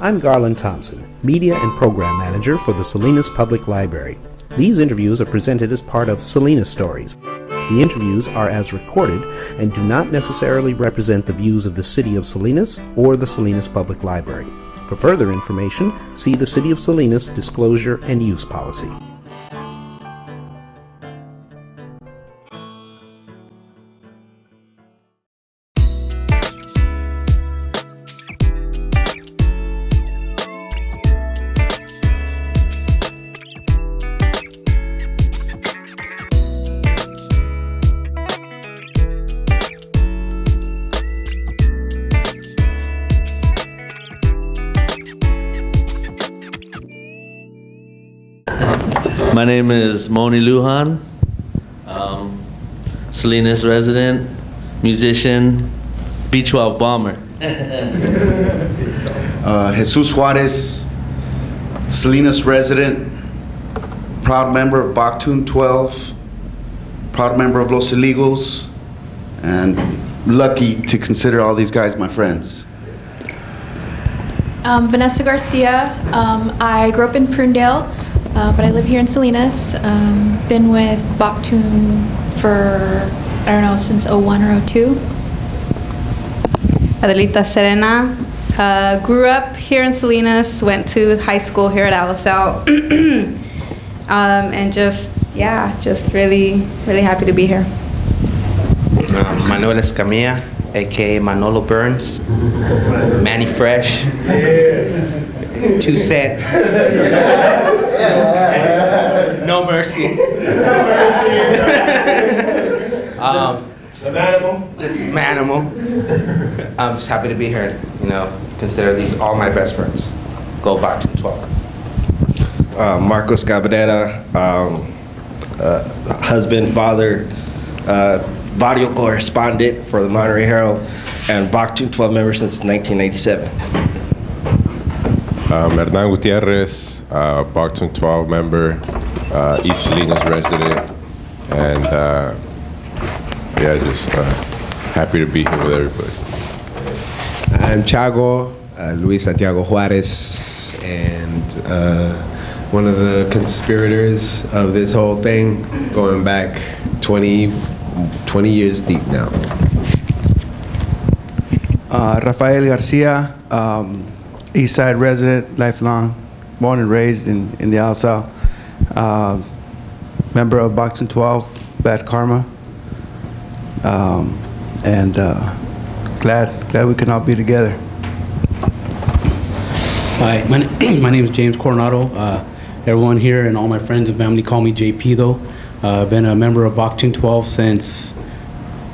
I'm Garland Thompson, Media and Program Manager for the Salinas Public Library. These interviews are presented as part of Salinas Stories. The interviews are as recorded and do not necessarily represent the views of the City of Salinas or the Salinas Public Library. For further information, see the City of Salinas Disclosure and Use Policy. My name is Moni Lujan, Salinas resident, musician, B-12 bomber. Jesus Juarez, Salinas resident, proud member of Baktun 12, proud member of Los Illegals, and lucky to consider all these guys my friends. Vanessa Garcia. I grew up in Prunedale, but I live here in Salinas. Been with Baktun for, I don't know, since 01 or 02. Adelita Serena. Grew up here in Salinas, went to high school here at Alisal, and just really happy to be here. Manuel Escamilla, aka Manolo Burns, Manny Fresh, 2 cents. No mercy. Manimal. I'm just happy to be here. Consider these all my best friends. Go back to 12. Marcos Cabrera, husband, father, audio correspondent for the Monterey Herald, and Baktun 12 member since 1997. Hernan Gutierrez, Baktun 12 member, East Salinas resident, and just happy to be here with everybody. I'm Chago, Luis Santiago Juarez, and one of the conspirators of this whole thing, going back 20 years deep now. Rafael Garcia, East Side resident, lifelong, born and raised in the Alisal. Member of Baktun 12, Bad Karma. And glad we can all be together. Hi, my name is James Coronado. Everyone here and all my friends and family call me JP though. Been a member of Baktun 12 since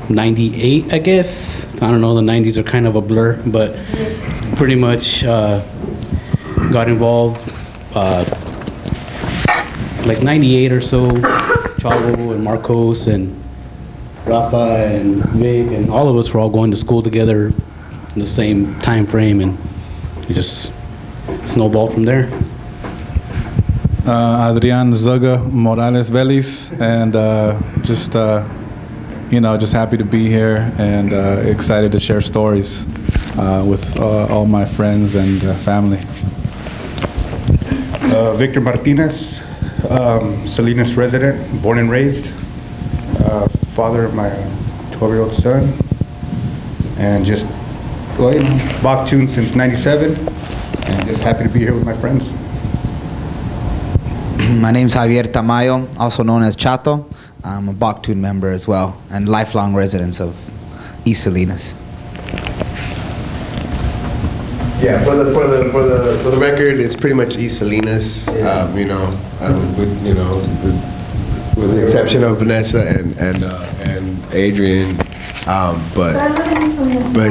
98, I guess. I don't know, the 90s are kind of a blur, but pretty much got involved like 98 or so. Chavo and Marcos and Rafa and Vic and all of us were all going to school together in the same time frame, and it just snowballed from there. Adrian Zaga Morales Vélez, and just happy to be here and excited to share stories with all my friends and family. Victor Martinez, Salinas resident, born and raised, father of my 12-year-old son, and just Baktun since '97, and just happy to be here with my friends. My name's Javier Tamayo, also known as Chato. I'm a Baktun member as well, and lifelong resident of East Salinas. Yeah, for the record, it's pretty much East Salinas. Yeah. With the exception of Vanessa and Adrian, but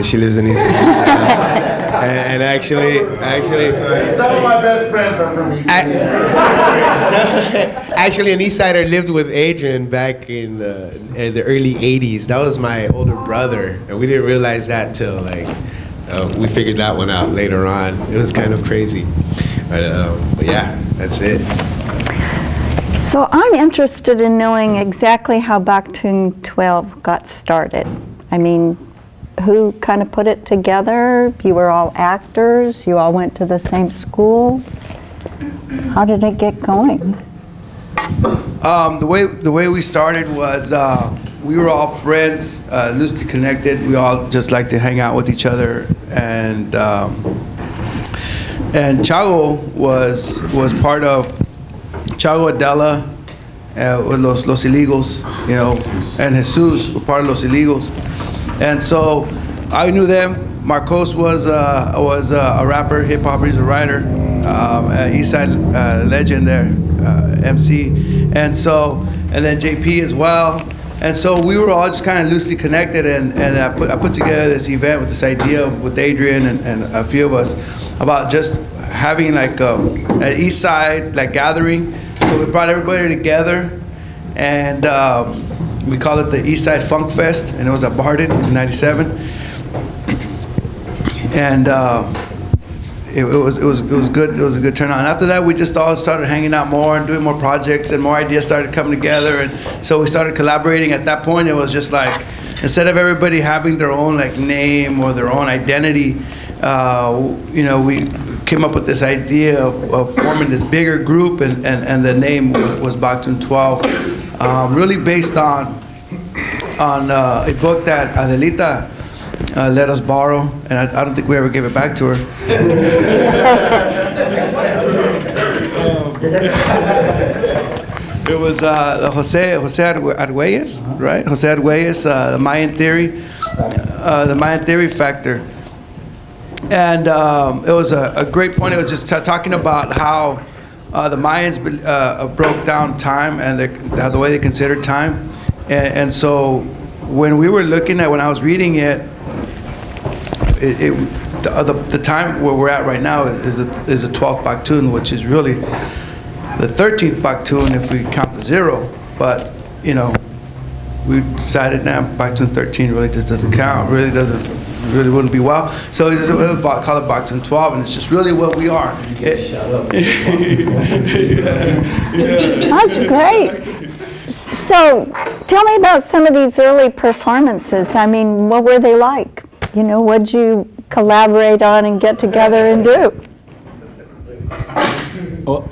she lives in East Salinas. and actually, some of my best friends are from East Salinas. Actually, an East Sider lived with Adrian back in the early '80s. That was my older brother, and we didn't realize that till we figured that one out later on. It was kind of crazy, but yeah, that's it. So I'm interested in knowing exactly how Baktun 12 got started. I mean, who kind of put it together? You were all actors. You all went to the same school. How did it get going? The way we started was we were all friends, loosely connected. We all just liked to hang out with each other, and Chago was part of Chago Adela, with Los Illegals, you know, and Jesus were part of Los Illegals, and so I knew them. Marcos was a rapper, hip hopper, he's a writer, Eastside legend there, MC, and then JP as well. And so we were all just kind of loosely connected, and I put together this event with this idea with Adrian and a few of us about just having like an East Side like gathering. So we brought everybody together, and we called it the East Side Funk Fest, and it was at Barton in '97. And it was good. It was a good turnout. And after that, we just all started hanging out more and doing more projects, and more ideas started coming together. And so we started collaborating. At that point, it was just like, instead of everybody having their own like name or their own identity, you know, we came up with this idea of forming this bigger group, and the name was Baktun 12, really based on a book that Adelita let us borrow, and I don't think we ever gave it back to her. It was Jose Arguelles, right? Jose Arguelles, the Mayan theory factor. And it was a great point. It was just talking about how the Mayans broke down time and the way they considered time. And so when we were looking at, when I was reading it, the time where we're at right now is the 12th Baktun, which is really the 13th Baktun if we count the 0. But you know, we decided now Baktun 13 really just doesn't count. Really wouldn't be well. So we just call it Baktun 12, and it's just really what we are. Shut up. That's great. So tell me about some of these early performances. I mean, what were they like? You know, what'd you collaborate on and get together and do? Go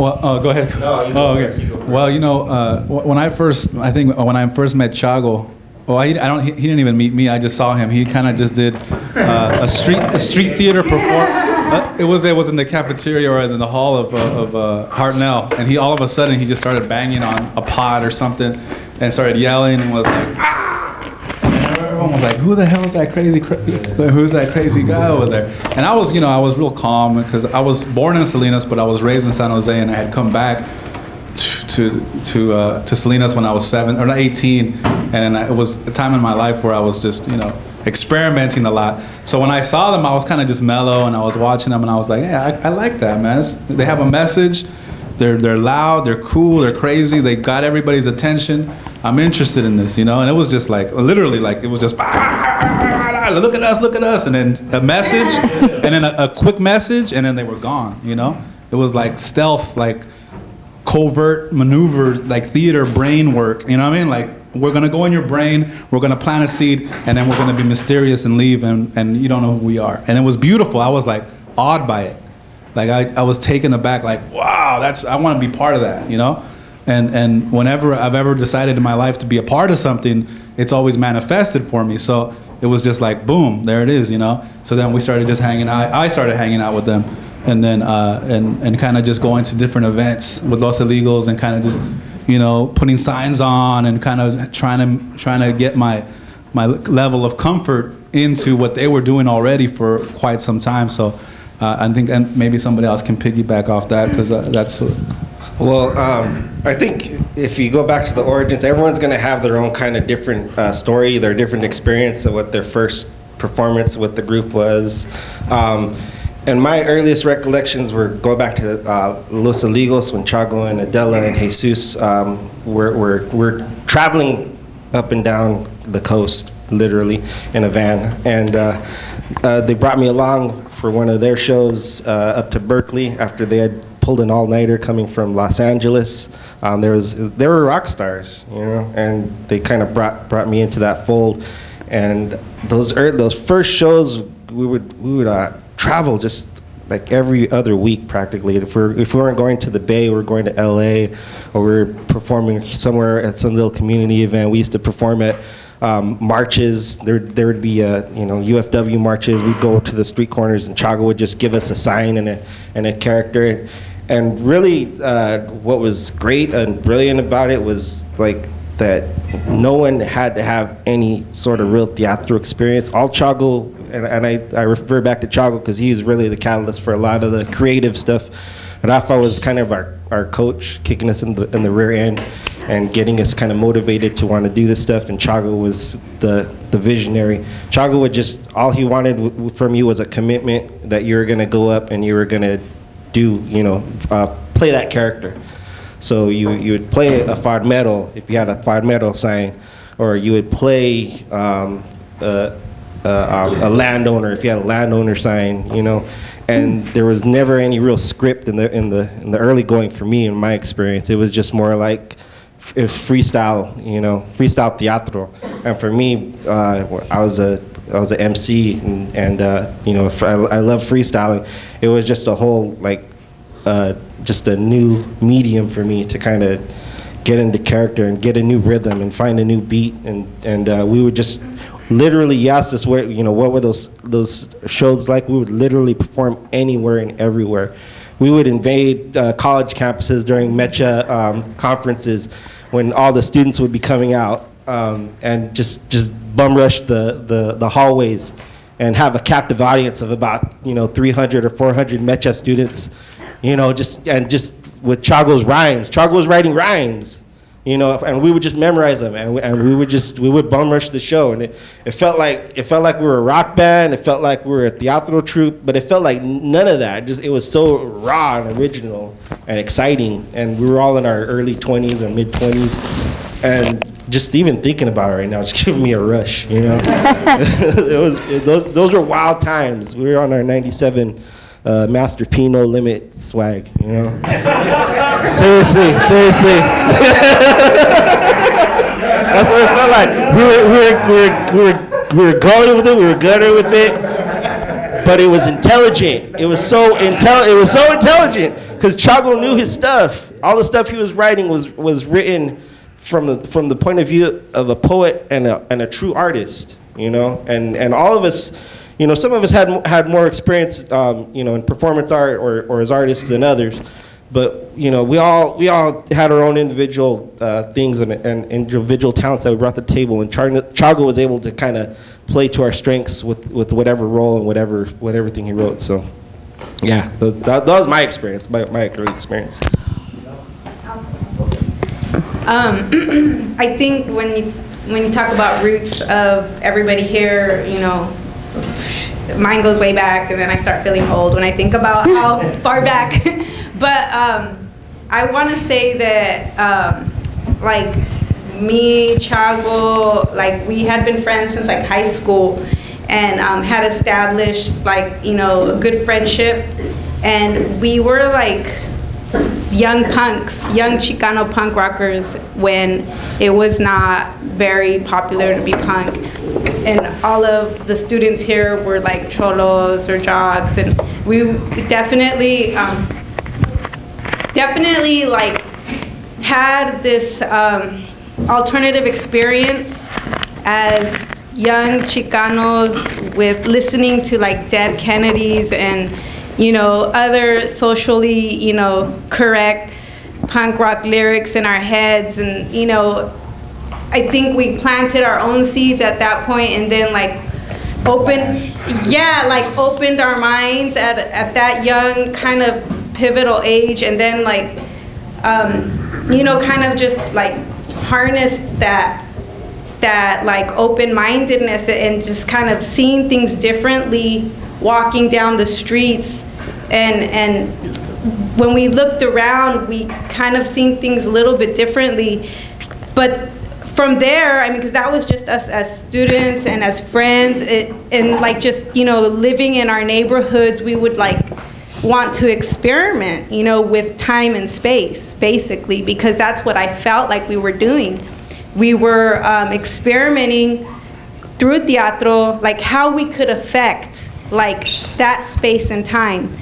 ahead. Oh, okay. Well, you know, when I first met Chago, he didn't even meet me. I just saw him. He kind of just did a street theater performance. It was in the cafeteria or in the hall of Hartnell, and all of a sudden he just started banging on a pot or something, and started yelling and was like, ah! Everyone was like, who the hell is that who's that crazy guy over there? And I was real calm because I was born in Salinas, but I was raised in San Jose, and I had come back to Salinas when I was 18, and then it was a time in my life where I was just, you know, experimenting a lot. So when I saw them, I was kind of just mellow, and I was watching them, and I was like, yeah, I like that, man. They have a message. They're loud, they're cool, they're crazy, they got everybody's attention. I'm interested in this, you know? And it was just like, literally, like, it was just, look at us, and then a message, and then a quick message, and then they were gone, you know? It was like stealth, like covert maneuver, like theater brain work, you know what I mean? Like, we're gonna go in your brain, we're gonna plant a seed, and then we're gonna be mysterious and leave, and you don't know who we are. And it was beautiful. I was like awed by it. Like I was taken aback, like, wow, I want to be part of that, you know? And whenever I've ever decided in my life to be a part of something, it's always manifested for me. So it was just like, boom, there it is, you know? So then we started just hanging out. I started hanging out with them, and then and kind of just going to different events with Los Illegals, and kind of just, you know, putting signs on, and kind of trying to get my level of comfort into what they were doing already for quite some time. So I think, and maybe somebody else can piggyback off that, because that's. Well, I think if you go back to the origins, everyone's going to have their own kind of different story, their different experience of what their first performance with the group was. And my earliest recollections were going back to Los Illegals, when Chago and Adela and Jesus were traveling up and down the coast, literally, in a van. And they brought me along for one of their shows up to Berkeley after they had pulled an all-nighter coming from Los Angeles. They were rock stars, you know, and they kind of brought me into that fold. And those first shows, we would travel just like every other week practically. If we weren't going to the Bay, we were going to LA, or we were performing somewhere at some little community event. We used to perform at marches. There would be UFW marches. We'd go to the street corners, and Chago would just give us a sign and a character. And really, what was great and brilliant about it was like that no one had to have any sort of real theatrical experience. All Chago, and I refer back to Chago because he was really the catalyst for a lot of the creative stuff. Rafa was kind of our coach, kicking us in the rear end and getting us kind of motivated to want to do this stuff. And Chago was the visionary. Chago would just, all he wanted from you was a commitment that you were going to go up and you were going to do, play that character. So you would play a farmero if you had a farmero sign, or you would play a landowner if you had a landowner sign, And there was never any real script in the early going for me, in my experience. It was just more like freestyle, freestyle teatro. And for me, I was an MC, and I love freestyling. It was just a whole just a new medium for me to kind of get into character and get a new rhythm and find a new beat. And we would just literally, you asked us what were those shows like. We would literally perform anywhere and everywhere. We would invade college campuses during Mecha conferences when all the students would be coming out, and just bum rush the hallways and have a captive audience of about 300 or 400 Mecha students, just with Chago's rhymes. Chago was writing rhymes, and we would just memorize them, and we would bum rush the show, and it felt like we were a rock band. It felt like we were a theatrical troupe, but it felt like none of that. It was so raw and original and exciting, and we were all in our early 20s or mid 20s, and just even thinking about it right now is giving me a rush. Those were wild times. We were on our '97 Master P No Limit swag. Seriously. That's what it felt like. We were going with it. We were guttering with it. But it was intelligent. It was so intelligent because Chago knew his stuff. All the stuff he was writing was written from the point of view of a poet and a true artist. And all of us. Some of us had more experience, in performance art or as artists than others, but we all had our own individual things and individual talents that we brought to the table. And Chago was able to kind of play to our strengths with whatever role and whatever thing he wrote. So, yeah, that was my experience, my early experience. I think when you talk about roots of everybody here, mine goes way back, and then I start feeling old when I think about how far back. But I want to say that, me, Chago, we had been friends since like high school, and had established a good friendship, and we were like young punks, young Chicano punk rockers when it was not very popular to be punk. And all of the students here were like cholos or jogs, and we definitely had this alternative experience as young Chicanos with listening to like Dead Kennedys and other socially correct punk rock lyrics in our heads, and I think we planted our own seeds at that point, and then opened our minds at that young kind of pivotal age, and then kind of just harnessed that open-mindedness and just kind of seeing things differently, walking down the streets, and when we looked around, we kind of seen things a little bit differently. But from there, because that was just us as students and as friends, and living in our neighborhoods, we would want to experiment, with time and space, basically, because that's what I felt like we were doing. We were experimenting through teatro, like how we could affect like that space and time.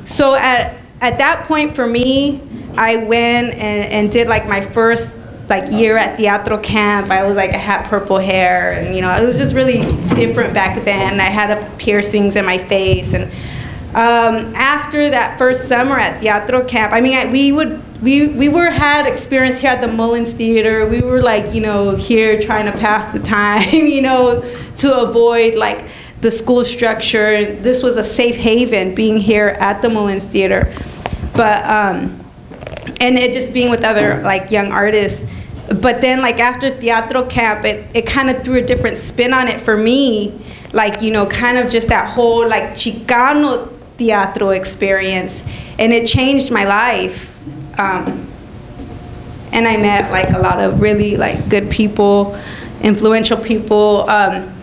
So at that point for me, I went and did like my first like year at teatro camp. I I had purple hair, and you know, it was just really different back then. I had piercings in my face, and after that first summer at teatro camp, I mean, we had experience here at the Mullins Theater. We were like, you know, here trying to pass the time, you know, to avoid like the school structure. This was a safe haven being here at the Mullins Theater, but and it just being with other like young artists. But then like after teatro camp, it kind of threw a different spin on it for me, like, you know, kind of just that whole like Chicano teatro experience, and it changed my life. And I met like a lot of really like good people, influential people.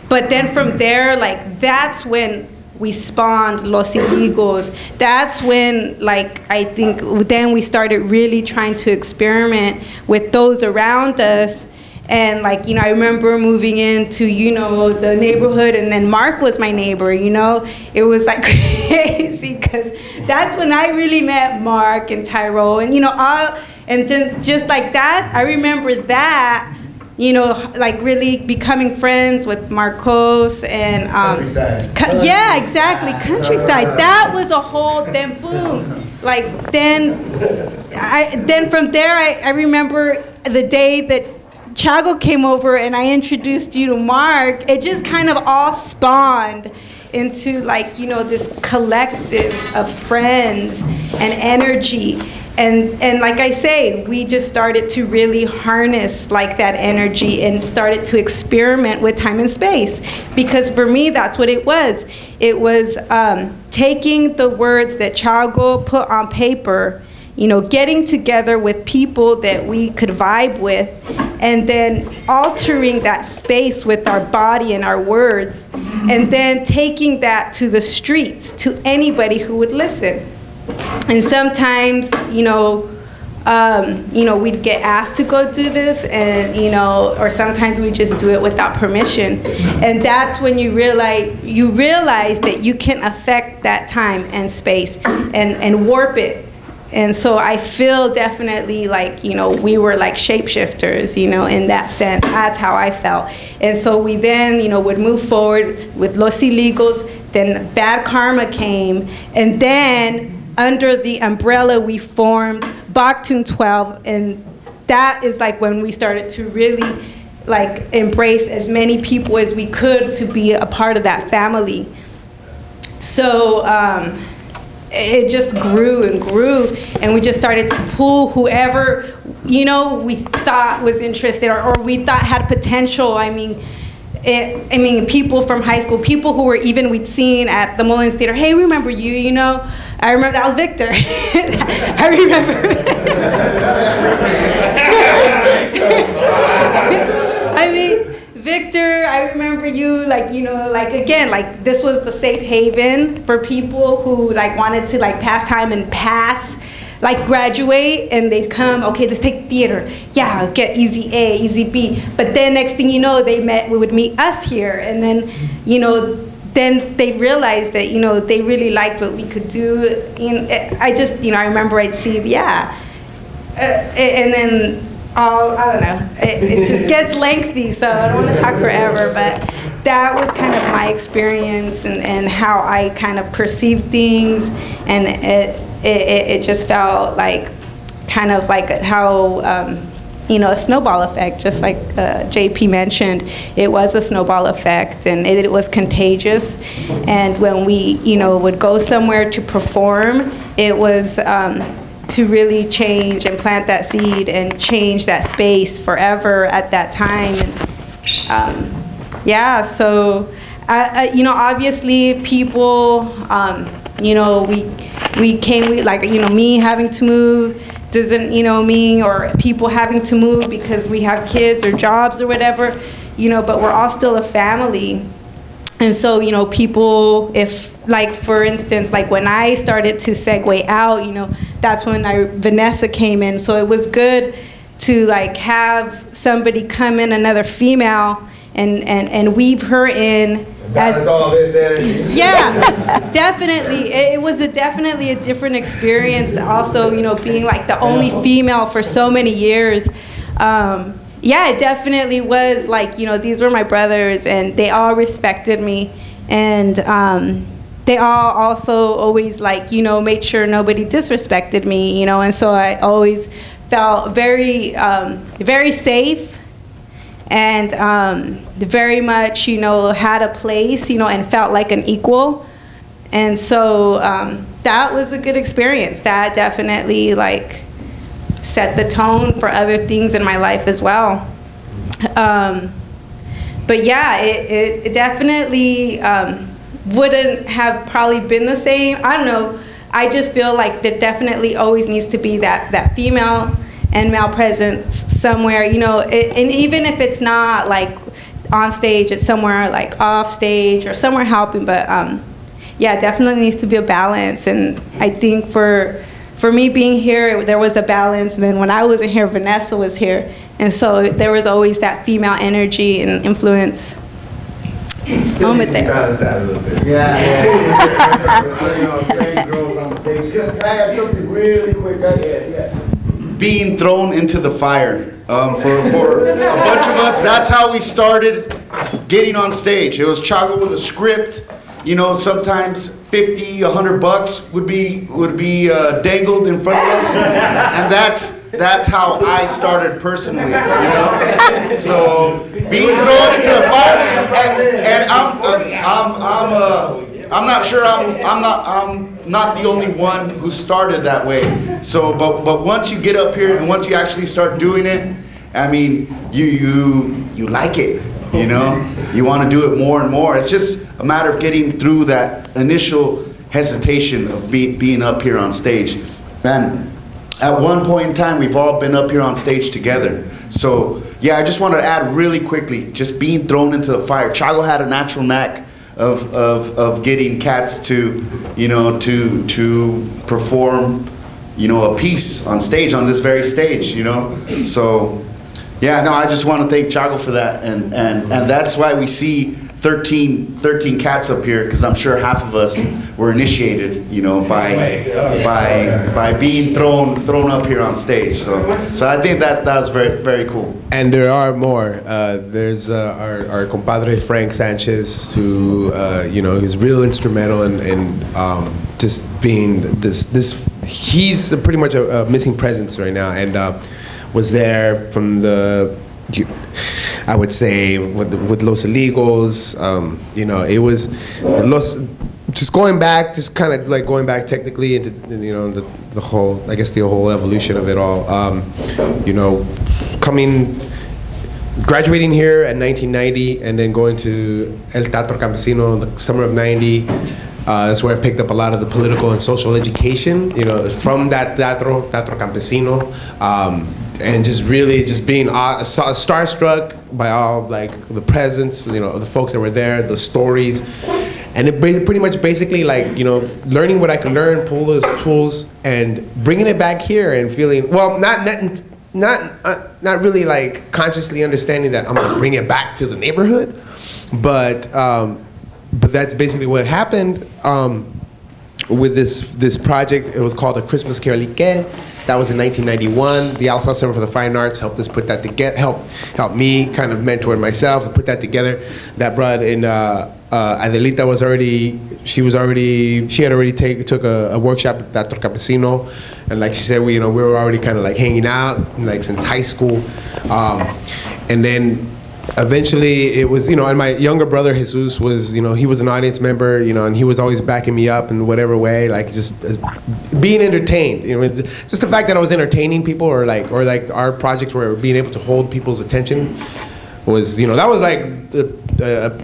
But then from there, like that's when we spawned Los Iligos. That's when, like, I think then we started really trying to experiment with those around us. And like, you know, I remember moving into, you know, the neighborhood, and then Mark was my neighbor, you know. It was like crazy, because that's when I really met Mark and Tyrone, and, you know, and just like that, I remember that, you know, like really becoming friends with Marcos and yeah, exactly, Countryside. That was a whole, then boom, like then from there I remember the day that Chago came over and I introduced you to Mark. It just kind of all spawned into like, you know, this collective of friends and energy. And like I say, we just started to really harness like that energy and started to experiment with time and space. Because for me, that's what it was. It was taking the words that Chago put on paper, you know, getting together with people that we could vibe with, and then altering that space with our body and our words, and then taking that to the streets, to anybody who would listen. And sometimes, you know, we'd get asked to go do this, and, you know, or sometimes we just do it without permission. And that's when you realize that you can affect that time and space and warp it. And so I feel definitely like, you know, we were like shapeshifters, you know, in that sense. That's how I felt. And so we then, you know, would move forward with Los Iligos. Then Bad Karma came. And then under the umbrella, we formed Baktun 12. And that is like when we started to really like embrace as many people as we could to be a part of that family. So, it just grew and grew, and we just started to pull whoever, you know, we thought was interested or we thought had potential. I mean, people from high school, people who were even we'd seen at the Mullins Theater. Hey, remember you? You know, I remember that was Victor. I remember. I mean, Victor, I remember you, like, you know, like, again, like, this was the safe haven for people who, like, wanted to, like, pass time and pass, like, graduate, and they'd come, okay, let's take theater. Yeah, I'll get easy A, easy B. But then next thing you know, we would meet us here, and then, you know, then they realized that, you know, they really liked what we could do. You know, I just, you know, I remember I'd see, yeah, and then, I don't know, it just gets lengthy, so I don't want to talk forever, but that was kind of my experience and how I kind of perceived things, and it just felt like, kind of like how, you know, a snowball effect, just like JP mentioned. It was a snowball effect, and it was contagious, and when we, you know, would go somewhere to perform, it was, to really change and plant that seed and change that space forever at that time. And, yeah, so, you know, obviously people, you know, like, you know, me having to move doesn't, you know, me or people having to move because we have kids or jobs or whatever, you know, but we're all still a family. And so, you know, people, if, like, for instance, like when I started to segue out, you know, that's when Vanessa came in. So it was good to, like, have somebody come in, another female, and weave her in. As all this energy. Yeah, definitely. It was definitely a different experience. Also, you know, being like the only female for so many years. Yeah, it definitely was like, you know, these were my brothers, and they all respected me, and they all also always, like, you know, made sure nobody disrespected me, you know, and so I always felt very, very safe, and very much, you know, had a place, you know, and felt like an equal. And so that was a good experience. That definitely, like, set the tone for other things in my life as well. But yeah, it definitely wouldn't have probably been the same. I don't know. I just feel like there definitely always needs to be that female and male presence somewhere, you know, and even if it's not like on stage, it's somewhere like off stage or somewhere helping, but yeah, definitely needs to be a balance. And I think for me being here, there was a balance, and then when I wasn't here, Vanessa was here, and so there was always that female energy and influence moment there. That a little bit. Yeah. Girls on stage. Can I add something really quick, guys? Yeah. Being thrown into the fire. For a bunch of us, that's how we started getting on stage. It was Chago with a script. You know, sometimes $50, $100 would be dangled in front of us, and that's how I started personally. You know, so being thrown into the fire, and I'm not sure I'm not the only one who started that way. So, but once you get up here and once you actually start doing it, I mean, you like it. You know, you want to do it more and more. It's just a matter of getting through that initial hesitation of being up here on stage. And at one point in time, we've all been up here on stage together. So yeah, I just wanted to add really quickly, just being thrown into the fire. Chago had a natural knack of getting cats to, you know, to perform, you know, a piece on stage, on this very stage, you know. So yeah, no, I just want to thank Chago for that, and that's why we see 13 cats up here, because I'm sure half of us were initiated, you know, by being thrown up here on stage. So I think that was very, very cool. And there are more. There's our compadre Frank Sanchez, who you know, is real instrumental in just being this. He's pretty much a missing presence right now, and was there from the, I would say, with Los Illegals. You know, it was just going back, just kind of like going back technically into, you know, the whole, I guess, the whole evolution of it all. You know, graduating here at 1990, and then going to El Teatro Campesino in the summer of '90. That's where I picked up a lot of the political and social education, you know, from that Teatro Campesino. And just really just being starstruck by all, like, the presence, you know, the folks that were there, the stories, and it pretty much basically, like, you know, learning what I could learn, pull those tools, and bringing it back here and feeling, well, not really like consciously understanding that I'm gonna bring it back to the neighborhood, but that's basically what happened with this project. It was called A Christmas Carol Ike. That was in 1991. The Alpha Center for the Fine Arts helped us put that together, helped me kind of mentor myself and put that together. That brought in Adelita she had already took a workshop at Teatro Campesino, and like she said, we were already kind of like hanging out like since high school, and then eventually it was, and my younger brother Jesus was, he was an audience member, and he was always backing me up in whatever way, like just being entertained, just the fact that I was entertaining people, or like our projects were being able to hold people's attention was, that was like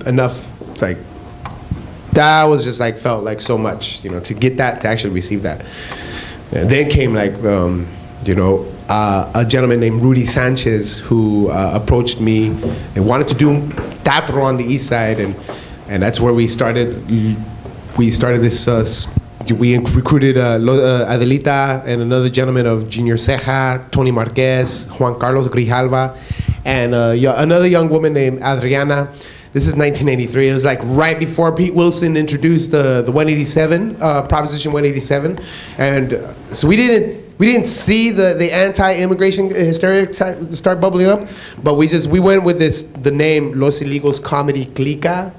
enough, like that was just like felt like so much, to get that, to actually receive that. And then came like, a gentleman named Rudy Sanchez who approached me and wanted to do teatro on the east side, and that's where we started. We started this. We recruited Adelita and another gentleman of Junior Ceja, Tony Marquez, Juan Carlos Grijalva, and another young woman named Adriana. This is 1983. It was like right before Pete Wilson introduced the 187, Proposition 187, and so we didn't see the anti-immigration hysteria start bubbling up, but we went with the name Los Ilegos Comedy Clica,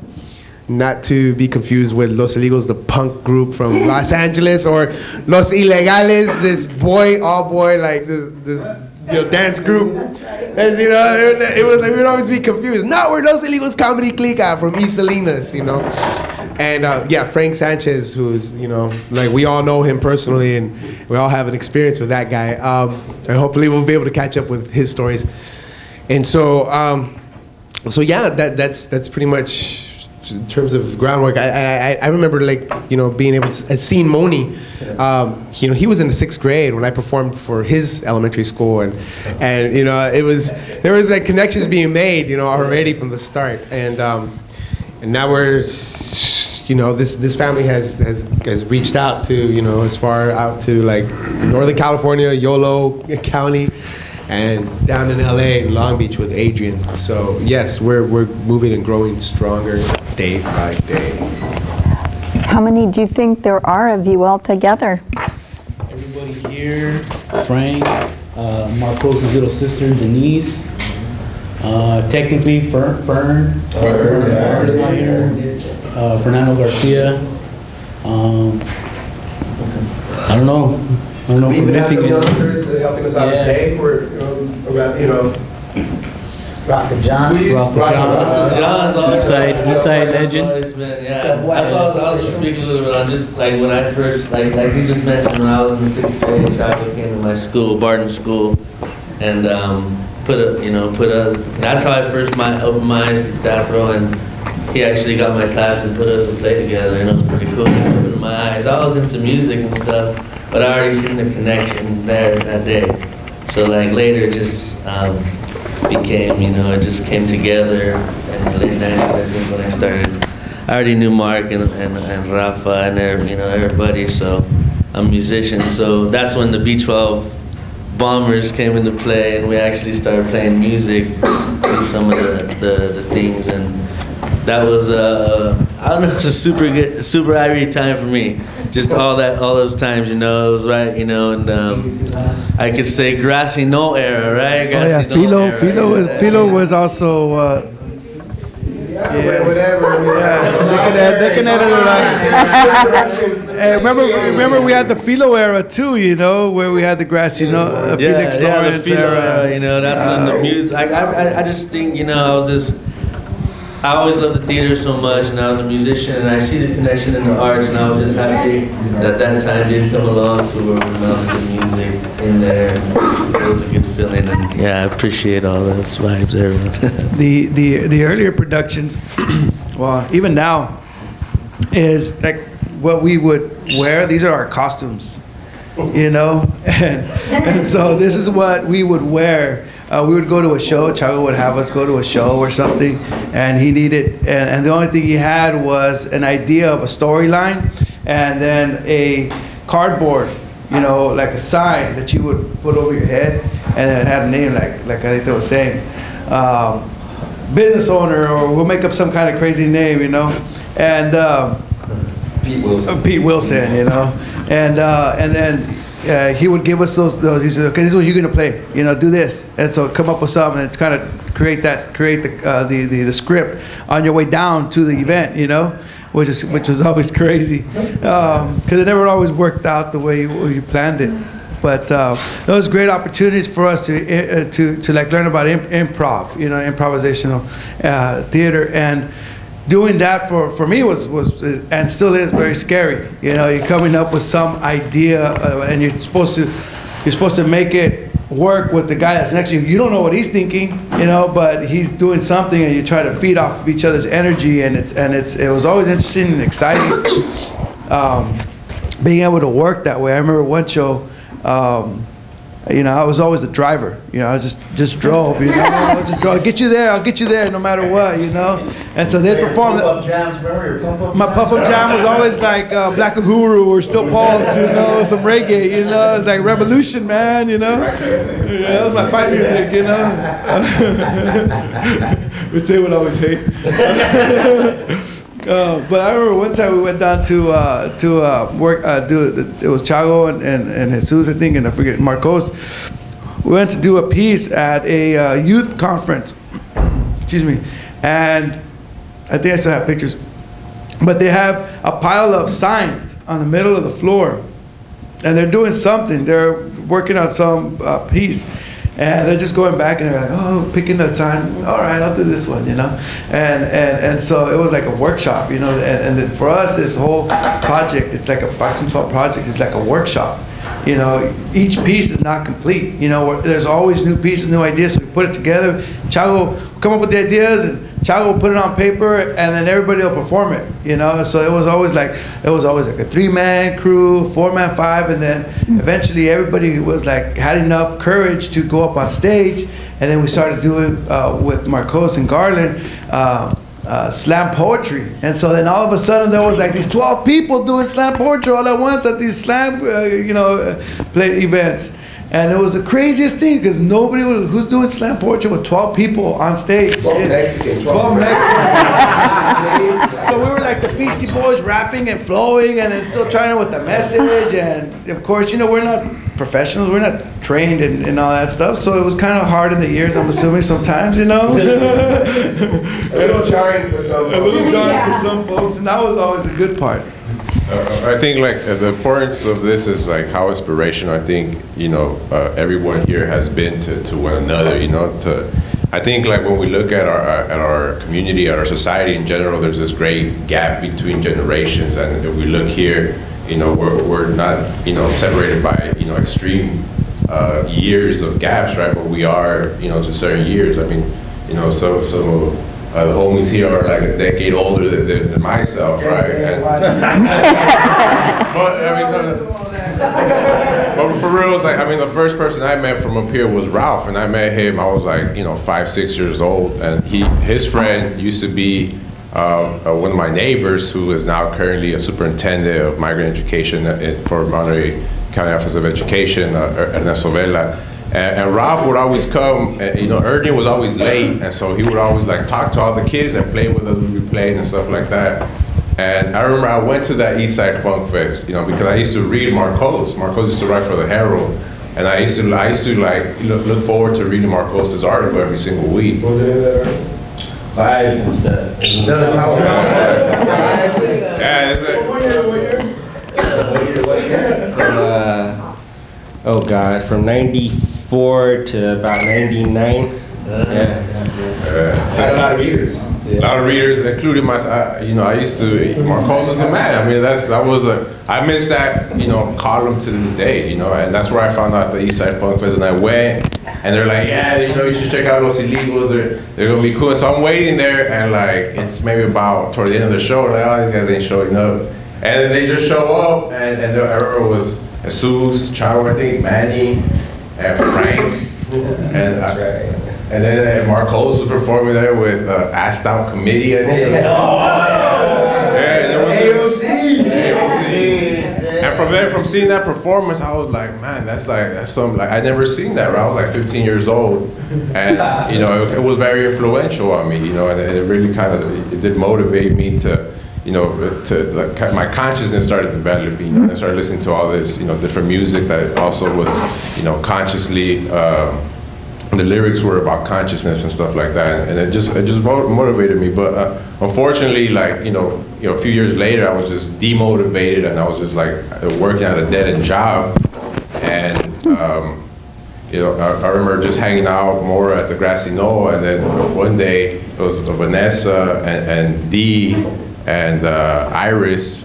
not to be confused with Los Ilegos, the punk group from Los Angeles, or Los Ilegales, this all boy like this dance group. And, it was like we'd always be confused. No, we're Los Ilegos Comedy Clica from East Salinas, And Frank Sanchez, who's like we all know him personally, and we all have an experience with that guy. And hopefully we'll be able to catch up with his stories. And so, that's pretty much in terms of groundwork. I remember being able to seeing Moni. He was in the 6th grade when I performed for his elementary school, and there was like connections being made already from the start, and now we're this family has reached out to as far out to like Northern California, Yolo County, and down in LA, Long Beach with Adrian. So yes, we're moving and growing stronger day by day. How many do you think there are of you all together? Everybody here, Frank, Marcos' little sister, Denise, technically Fern is not here, Fernando Garcia. I don't know if we're missing it. Helping us out today. We're Rasta John. Rasta John's always Eastside legend. That's why I was just speaking a little bit on just like when I first like you just mentioned when I was in the 6th grade, Chaco came to my school, Barton School, and put us. That's how I first opened my eyes to teatro, and he actually got my class and put us to play together, and it was pretty cool. It opened my eyes. I was into music and stuff, but I already seen the connection there that day. So like later, just became, it just came together in the late 90s, I think, when I started. I already knew Mark and Rafa and everybody, so I'm a musician. So that's when the B-12 Bombers came into play, and we actually started playing music in some of the things, and that was I don't know, it was a super Ivory time for me. Just all those times, it was right, and I could say Grassy Knoll era, right? Philo was also. Whatever. They can edit it out. Remember we had the Philo era too, where we had the Grassy Felix Lawrence the Philo era. That's when the music. I just think, I always loved the theater so much, and I was a musician, and I see the connection in the arts, and I was just happy that time did come along to where we melted the music in there. It was a good feeling, and I appreciate all those vibes, everyone. The earlier productions, well, even now, is like what we would wear. These are our costumes, and so this is what we would wear. We would go to a show. Chago would have us go to a show or something, and he needed, and the only thing he had was an idea of a storyline, and then a cardboard, like a sign that you would put over your head, and it had a name like I think they were saying, business owner, or we'll make up some kind of crazy name, and Pete Wilson. Pete Wilson, and then. He would give us those. He said, "Okay, this is what you're gonna play. Do this." And so come up with something and kind of create the script on your way down to the event. Which was always crazy because it never always worked out the way you planned it. But those great opportunities for us to like learn about improv, improvisational theater, and doing that for me was and still is very scary. You're coming up with some idea and you're supposed to make it work with the guy that's next to you. You don't know what he's thinking, but he's doing something, and you try to feed off of each other's energy, and it was always interesting and exciting being able to work that way. I remember one show you know, I was always the driver. You know, I just drove. You know, I just drove. I'll get you there, no matter what. You know, and so they performed. My pump-up jam was always like Black Uhuru or Still Pulse. You know, some reggae. You know, it's like Revolution, man. You know, yeah, that was my fight music. You know, which they would always hate. But I remember one time we went down to work, it was Chago and Jesus, I think, and I forget, Marcos. We went to do a piece at a youth conference, excuse me, and I think I still have pictures, but they have a pile of signs on the middle of the floor, and they're doing something, they're working on some piece. And they're just going back and they're like, oh, picking that sign. All right, I'll do this one, you know. And so it was like a workshop, you know. And for us, this whole project, it's like a Baktun 12 project. It's like a workshop, you know. Each piece is not complete, you know. There's always new pieces, new ideas. So we put it together. Chago will come up with the ideas, and Chago will put it on paper, and then everybody will perform it, you know. So it was always like a 3-man crew, 4-man, 5, and then eventually everybody was like had enough courage to go up on stage, and then we started doing with Marcos and Garland slam poetry, and so then all of a sudden there was like these 12 people doing slam poetry all at once at these slam play events. And it was the craziest thing because nobody who's doing slam poetry with 12 people on stage. 12 Mexicans. 12 Mexicans. So we were like the Beastie Boys rapping and flowing and then still trying with the message. And of course, you know, we're not professionals. We're not trained in all that stuff. So it was kind of hard in the ears, I'm assuming, sometimes, you know. A little jarring for some folks. A little jarring for some folks. And that was always a good part. I think like the importance of this is like how inspirational I think, you know, everyone here has been to one another, you know. I think like when we look at our community, at our society in general, there's this great gap between generations, and if we look here, you know, we're not, you know, separated by, you know, extreme years of gaps, right? But we are, you know, to certain years. I mean, you know, so the homies here are like a decade older than myself, right? But for real, it's like, I mean, the first person I met from up here was Ralph, and I met him, I was like, you know, 5, 6 years old, and his friend used to be one of my neighbors who is now currently a superintendent of migrant education for Monterey County Office of Education, Ernesto Vela. And Ralph would always come, and, you know, Ernie was always late, and so he would always like talk to all the kids and play with us when we played and stuff like that. And I remember I went to that East Side Funk Fest, you know, because I used to read Marcos. Marcos used to write for the Herald, and I used to like look forward to reading Marcos's article every single week. What was the name of that article? Vibes and stuff. Oh God, from 94 to about 99. Had a lot of readers. A lot of readers, including you know, I used to, Marcos was a man. I mean, I miss that, you know, column to this day, you know, and that's where I found out the East Side Funk Fest, and I went, and they're like, yeah, you know, you should check out Los Illegals, they're gonna be cool. So I'm waiting there, and like, it's maybe about toward the end of the show, like, oh, these guys ain't showing up. And then they just show up, and I remember it was Jesus, Chavo, I think, Manny, and Frank, and then Marcos was performing there with Assed Out Committee, I think. Yeah, there was AOC. And from seeing that performance, I was like, man, that's something like I'd never seen that. Right? I was like 15 years old, and you know, it was very influential on me, you know, and it really kind of it did motivate me to. You know, like, my consciousness started developing, you know, and I started listening to all this, you know, different music that also was, you know, consciously, the lyrics were about consciousness and stuff like that, and it just motivated me. But unfortunately, like, you know, a few years later, I was just demotivated, and I was just like working at a dead-end job, and you know, I remember just hanging out more at the Grassy Knoll, and then one day it was Vanessa and Dee and Iris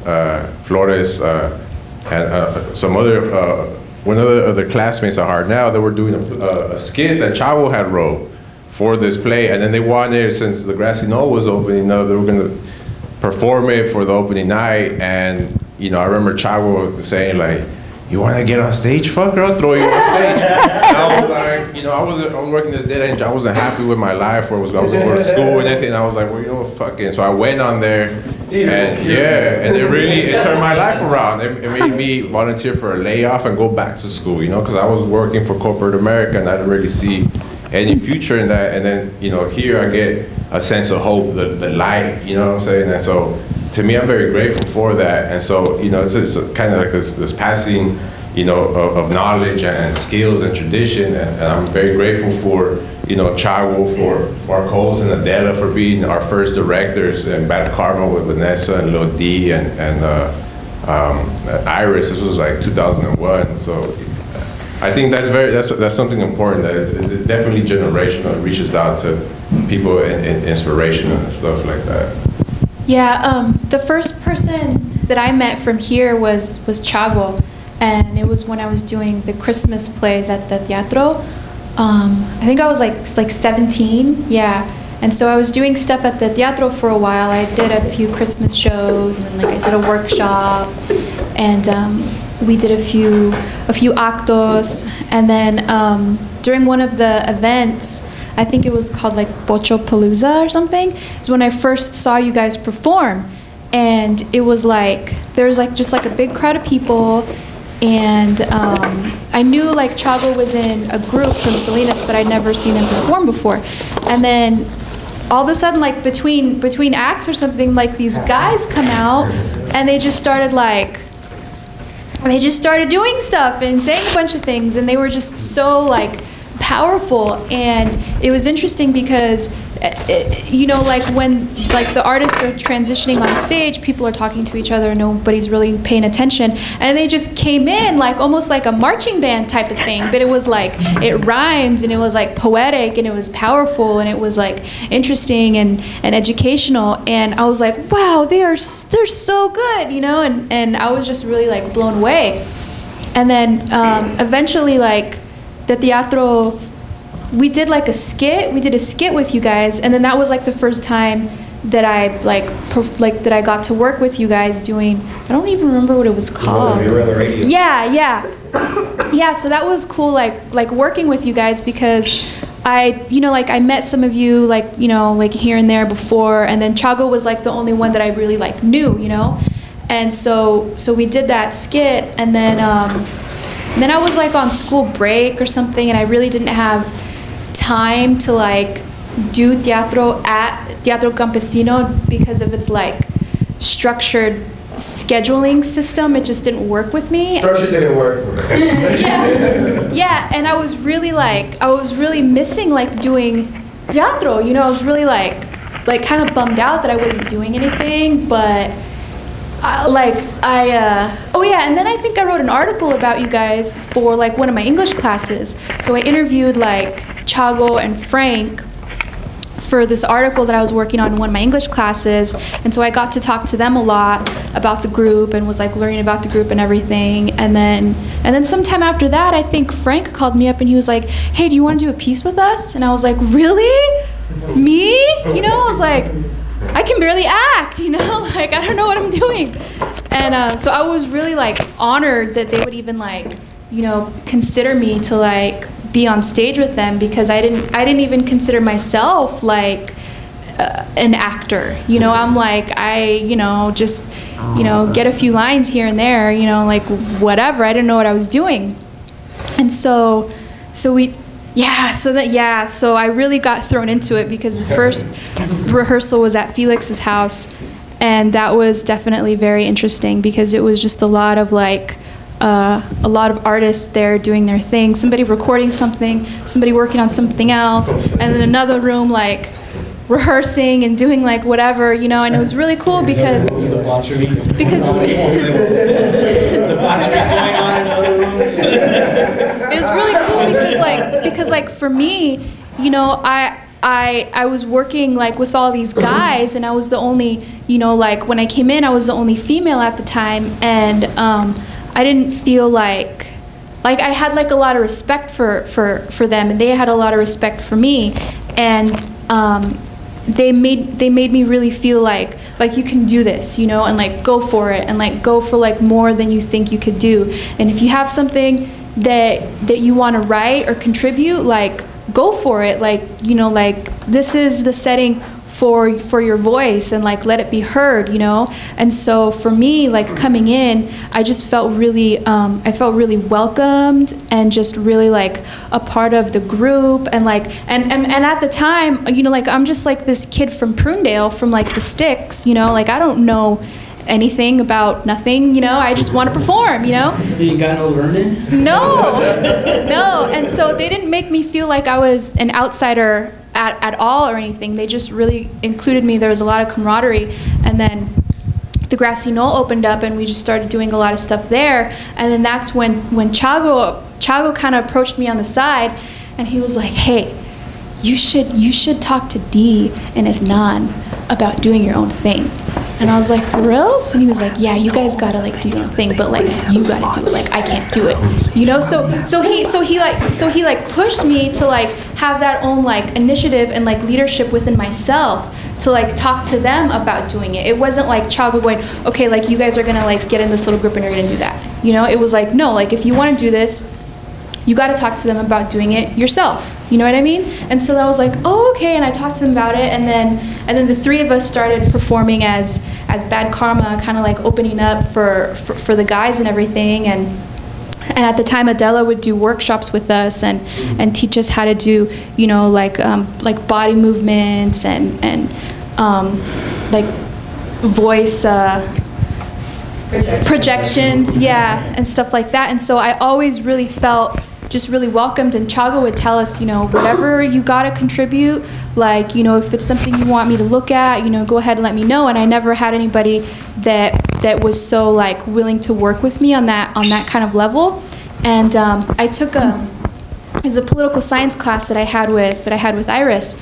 Flores and some other one of the other classmates at Hartnell. They were doing a skit that Chavo had wrote for this play, and then they wanted, since the Grassy Knoll was opening up, they were going to perform it for the opening night. And you know, I remember Chavo saying like, you want to get on stage? Fuck it, I'll throw you on stage. And I was like, you know, I was working this dead end job. I wasn't happy with my life, where I was going to school and everything. I was like, well, you know, fuck it. So I went on there, and it turned my life around. It made me volunteer for a layoff and go back to school, you know, because I was working for corporate America and I didn't really see any future in that. And then, you know, here I get a sense of hope, the light, you know what I'm saying? And so, to me, I'm very grateful for that. And so, you know, it's kind of like this passing, you know, of knowledge and skills and tradition. And I'm very grateful for, you know, Chago, for Marcos and Adela for being our first directors, and Bad Karma with Vanessa and Lil D and Iris. This was like 2001. So I think that's something important, that is definitely generational. It reaches out to people in inspiration and stuff like that. Yeah, the first person that I met from here was Chago, and it was when I was doing the Christmas plays at the teatro. I think I was like 17, yeah. And so I was doing stuff at the teatro for a while. I did a few Christmas shows, and then like I did a workshop, and we did a few actos, and then during one of the events, I think it was called like Bocho Palooza or something, is when I first saw you guys perform. And it was like, there was like just like a big crowd of people, and I knew like Chago was in a group from Salinas, but I'd never seen him perform before. And then all of a sudden, like between acts or something, like these guys come out, and they just started doing stuff and saying a bunch of things, and they were just so like powerful. And it was interesting because you know, like when like the artists are transitioning on stage, people are talking to each other, nobody's really paying attention, and they just came in like almost like a marching band type of thing, but it was like, it rhymed, and it was like poetic, and it was powerful, and it was like interesting and educational. And I was like, wow, they're so good, you know, and I was just really like blown away. And then eventually, like the teatro, we did like a skit. We did a skit with you guys, and then that was like the first time that I that I got to work with you guys doing. I don't even remember what it was called. Yeah. So that was cool. Like working with you guys, because I met some of you like here and there before, and then Chago was like the only one that I really like knew, you know, and so we did that skit, and then I was like on school break or something, and I really didn't have time to like do teatro at Teatro Campesino because of its like structured scheduling system. It just didn't work with me. Structure didn't work. Yeah, and I was really missing like doing teatro, you know. I was really like kind of bummed out that I wasn't doing anything, but oh yeah, and then I think I wrote an article about you guys for like one of my English classes. So I interviewed like Chago and Frank for this article that I was working on in one of my English classes, and so I got to talk to them a lot about the group and was like learning about the group and everything. And then sometime after that, I think Frank called me up and he was like, hey, do you want to do a piece with us? And I was like, really? Me? You know, I was like, I can barely act, you know, like I don't know what I'm doing. And so I was really like honored that they would even like, you know, consider me to like be on stage with them, because I didn't even consider myself like an actor, you know. I'm like, just get a few lines here and there, you know, like whatever. I didn't know what I was doing. And so I really got thrown into it, because the first rehearsal was at Felix's house, and that was definitely very interesting, because it was just a lot of artists there doing their thing, somebody recording something, somebody working on something else, and then another room like rehearsing and doing like whatever, you know. And it was really cool because the debauchery going on in other rooms. It was really cool because like for me, you know, I was working like with all these guys, and I was the only, you know, like when I came in, I was the only female at the time, and I didn't feel like I had like a lot of respect for them, and they had a lot of respect for me, and they made me really feel like you can do this, you know, and like go for it, and like go for like more than you think you could do. And if you have something that you want to write or contribute, like go for it. Like, you know, like this is the setting for your voice, and like let it be heard, you know. And so for me, like coming in, I just felt really I felt really welcomed and just really like a part of the group. And like and at the time, you know, like I'm just like this kid from Prunedale, from like the sticks, you know, like I don't know anything about nothing, you know. I just want to perform, you know. You got no learning? No. And so they didn't make me feel like I was an outsider at all or anything. They just really included me. There was a lot of camaraderie. And then the Grassy Knoll opened up, and we just started doing a lot of stuff there. And then that's when Chago kind of approached me on the side, and he was like, hey, you should talk to Dee and Hernan about doing your own thing. And I was like, for reals? And he was like, yeah, you guys gotta like do your own thing, but like you gotta do it. Like I can't do it, you know. So he pushed me to like have that own like initiative and like leadership within myself to like talk to them about doing it. It wasn't like Chago going, okay, like you guys are gonna like get in this little group and you're gonna do that, you know. It was like, no, like if you want to do this, you got to talk to them about doing it yourself. You know what I mean? And so I was like, oh, okay. And I talked to them about it. And then the three of us started performing as Bad Karma, kind of like opening up for the guys and everything. And at the time, Adela would do workshops with us and teach us how to do, you know, like body movements and like voice projections, yeah, and stuff like that. And so I always really felt just really welcomed, and Chago would tell us, you know, whatever you gotta contribute, like, you know, if it's something you want me to look at, you know, go ahead and let me know. And I never had anybody that was so like willing to work with me on that kind of level. And I took it was a political science class that I had with Iris,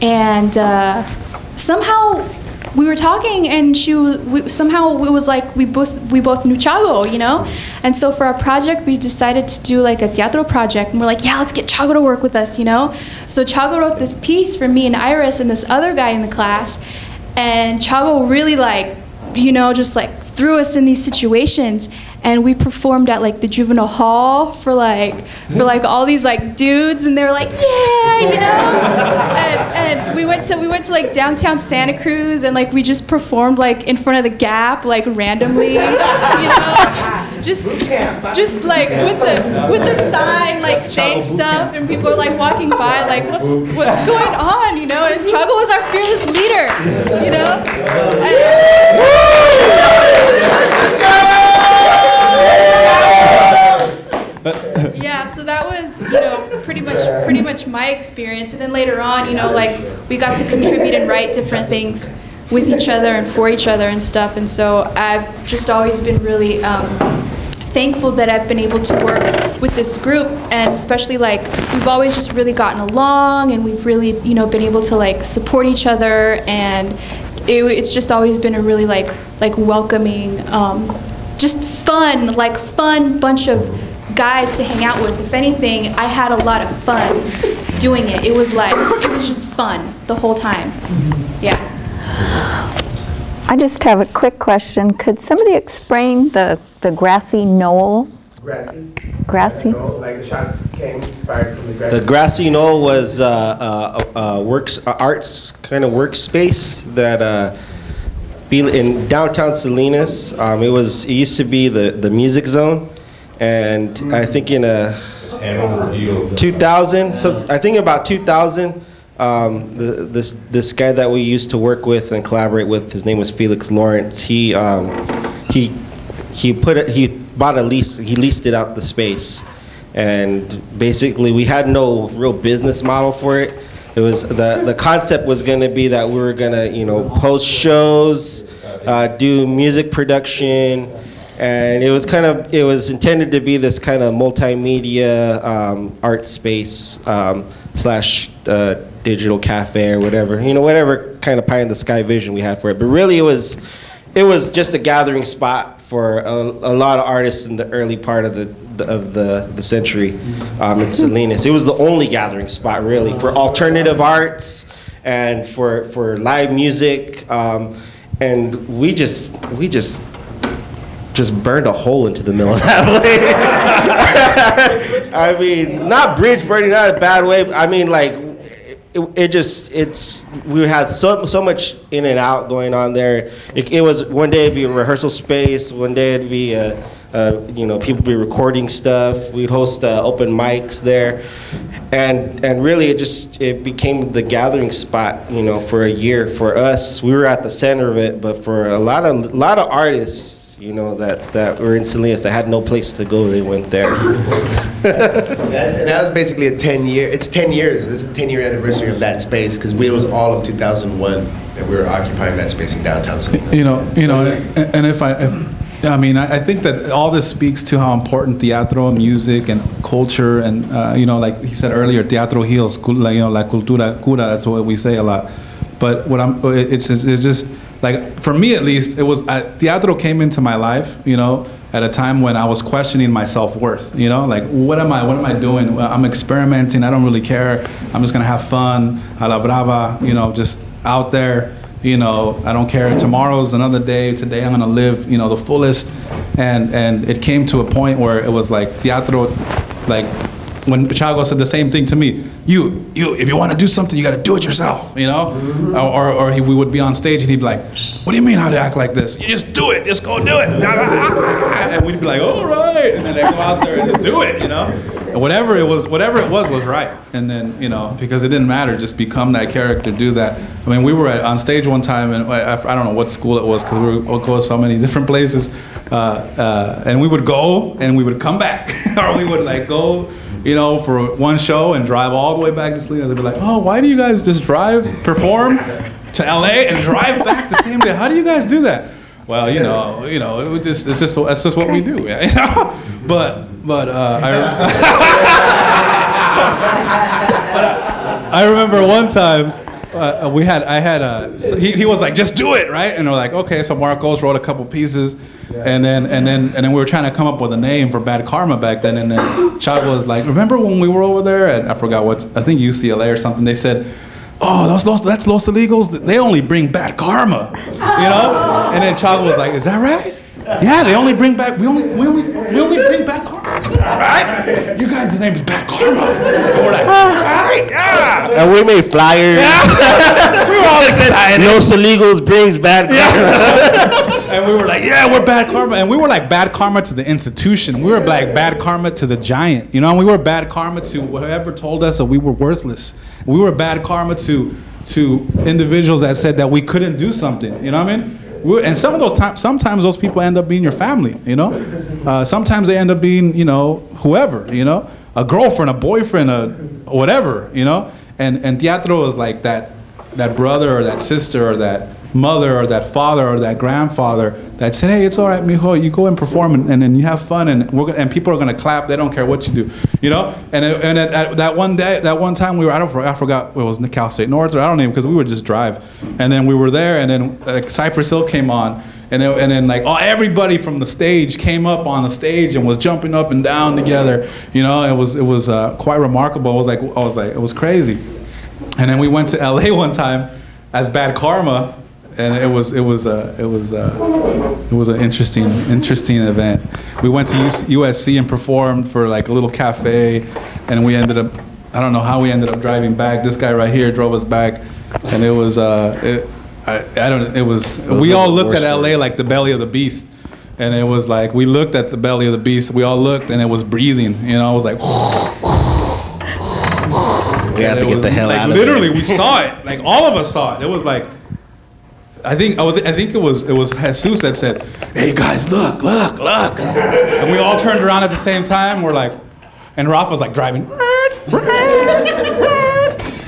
and somehow we were talking, and somehow it was like we both knew Chago, you know. And so for our project, we decided to do like a teatro project, and we're like, yeah, let's get Chago to work with us, you know. So Chago wrote this piece for me and Iris and this other guy in the class, and Chago really like, you know, just like threw us in these situations. And we performed at like the juvenile hall for like all these like dudes, and they were like, yeah, you know. And we went to like downtown Santa Cruz, and like we just performed like in front of the Gap, like randomly, you know, just like with the sign, like saying stuff, and people are like walking by, like what's going on, you know. And Chago was our fearless leader, you know. Yeah, so that was, you know, pretty much my experience. And then later on, you know, like we got to contribute and write different things with each other and for each other and stuff. And so I've just always been really thankful that I've been able to work with this group, and especially like we've always just really gotten along, and we've really, you know, been able to like support each other, and it's just always been a really like welcoming, just fun bunch of guys to hang out with. If anything, I had a lot of fun doing it. It was just fun the whole time. Yeah. I just have a quick question. Could somebody explain the grassy knoll? Grassy? Like the shots came fired from the grassy. The Grassy Knoll was arts kind of workspace that in downtown Salinas. It used to be the music zone, and I think in 2000, I think about 2000. This guy that we used to work with and collaborate with, his name was Felix Lawrence. He leased it out the space, and basically we had no real business model for it. It was the concept was going to be that we were going to, you know, post shows, do music production, and it was intended to be this kind of multimedia art space slash digital cafe or whatever, you know, whatever kind of pie in the sky vision we had for it. But really, it was just a gathering spot for a lot of artists in the early part of the century in Salinas. It was the only gathering spot really for alternative arts and for live music, and we just burned a hole into the middle of that place. I mean, not bridge burning, not a bad way. I mean, like, we had so much in and out going on there. It was, one day it'd be a rehearsal space, one day it'd be people be recording stuff. We'd host open mics there, and really it became the gathering spot, for a year for us. We were at the center of it, but for a lot of artists, that were in Salinas that had no place to go, they went there. And that was basically it's 10 years. It's the 10-year anniversary of that space, because it was all of 2001 that we were occupying that space in downtown Salinas. And I think that all this speaks to how important teatro, music, and culture, and like he said earlier, teatro heals, la cultura cura. That's what we say a lot. But it's just like, for me at least, it was teatro came into my life, at a time when I was questioning my self-worth. Like, what am I doing? I'm experimenting. I don't really care. I'm just gonna have fun, a la brava, just out there. I don't care. Tomorrow's another day. Today I'm gonna live, the fullest. And it came to a point where it was like teatro, like when Chago said the same thing to me. You, if you want to do something, you got to do it yourself. We would be on stage and he'd be like, "What do you mean how to act like this? You just do it. Just go do it." And we'd be like, "All right," and then they go out there and just do it. And whatever it was right. And then, because it didn't matter, just become that character, do that. I mean, we were on stage one time, and I don't know what school it was, because we would go to so many different places, and we would go and we would come back, or we would like go, for one show and drive all the way back to Salinas. They'd be like, "Oh, why do you guys just perform to LA and drive back the same day? How do you guys do that?" Well, that's just what we do, But I remember one time he was like, "Just do it," right? And we're like, "Okay." So Marcos wrote a couple pieces, and then we were trying to come up with a name for Bad Karma back then. And then Chago was like, "Remember when we were over there?" And I forgot I think UCLA or something. They said, "Oh, that's Los Illegals. They only bring bad karma," And then Chago was like, "Is that right? Yeah, they only bring back. We only bring bad karma, right? You guys' name is Bad Karma." And we're like, "All right, yeah." And we made flyers. Yeah. We were all excited. Los Illegals brings bad karma. Yeah. And we were like, "Yeah, we're Bad Karma," and we were like Bad Karma to the institution. We were like Bad Karma to the giant, and we were Bad Karma to whoever told us that we were worthless. We were Bad Karma to individuals that said that we couldn't do something. You know what I mean? And some of those sometimes those people end up being your family. Sometimes they end up being whoever. A girlfriend, a boyfriend, a whatever. And teatro is like that brother or that sister or that mother or that father or that grandfather that said, "Hey, it's all right, mijo. You go and perform and then you have fun and people are gonna clap. They don't care what you do, And at that one time we were, I forgot it was Cal State North, or I don't even, because we would just drive, and then we were there, and then Cypress Hill came on, and then like everybody from the stage came up on the stage and was jumping up and down together. It was quite remarkable. I was like it was crazy. And then we went to LA one time as Bad Karma. And it was an interesting event. We went to USC and performed for like a little cafe, and we ended up, I don't know how we ended up driving back. This guy right here drove us back, and it was we all looked at LA like the belly of the beast, and it was like we looked at the belly of the beast. We all looked, and it was breathing. It was like. We had to get the hell out of literally, we saw it. Like all of us saw it. It was like. I think it was Jesus that said, "Hey guys, look!" And we all turned around at the same time. We're like, and Rafa was like driving, and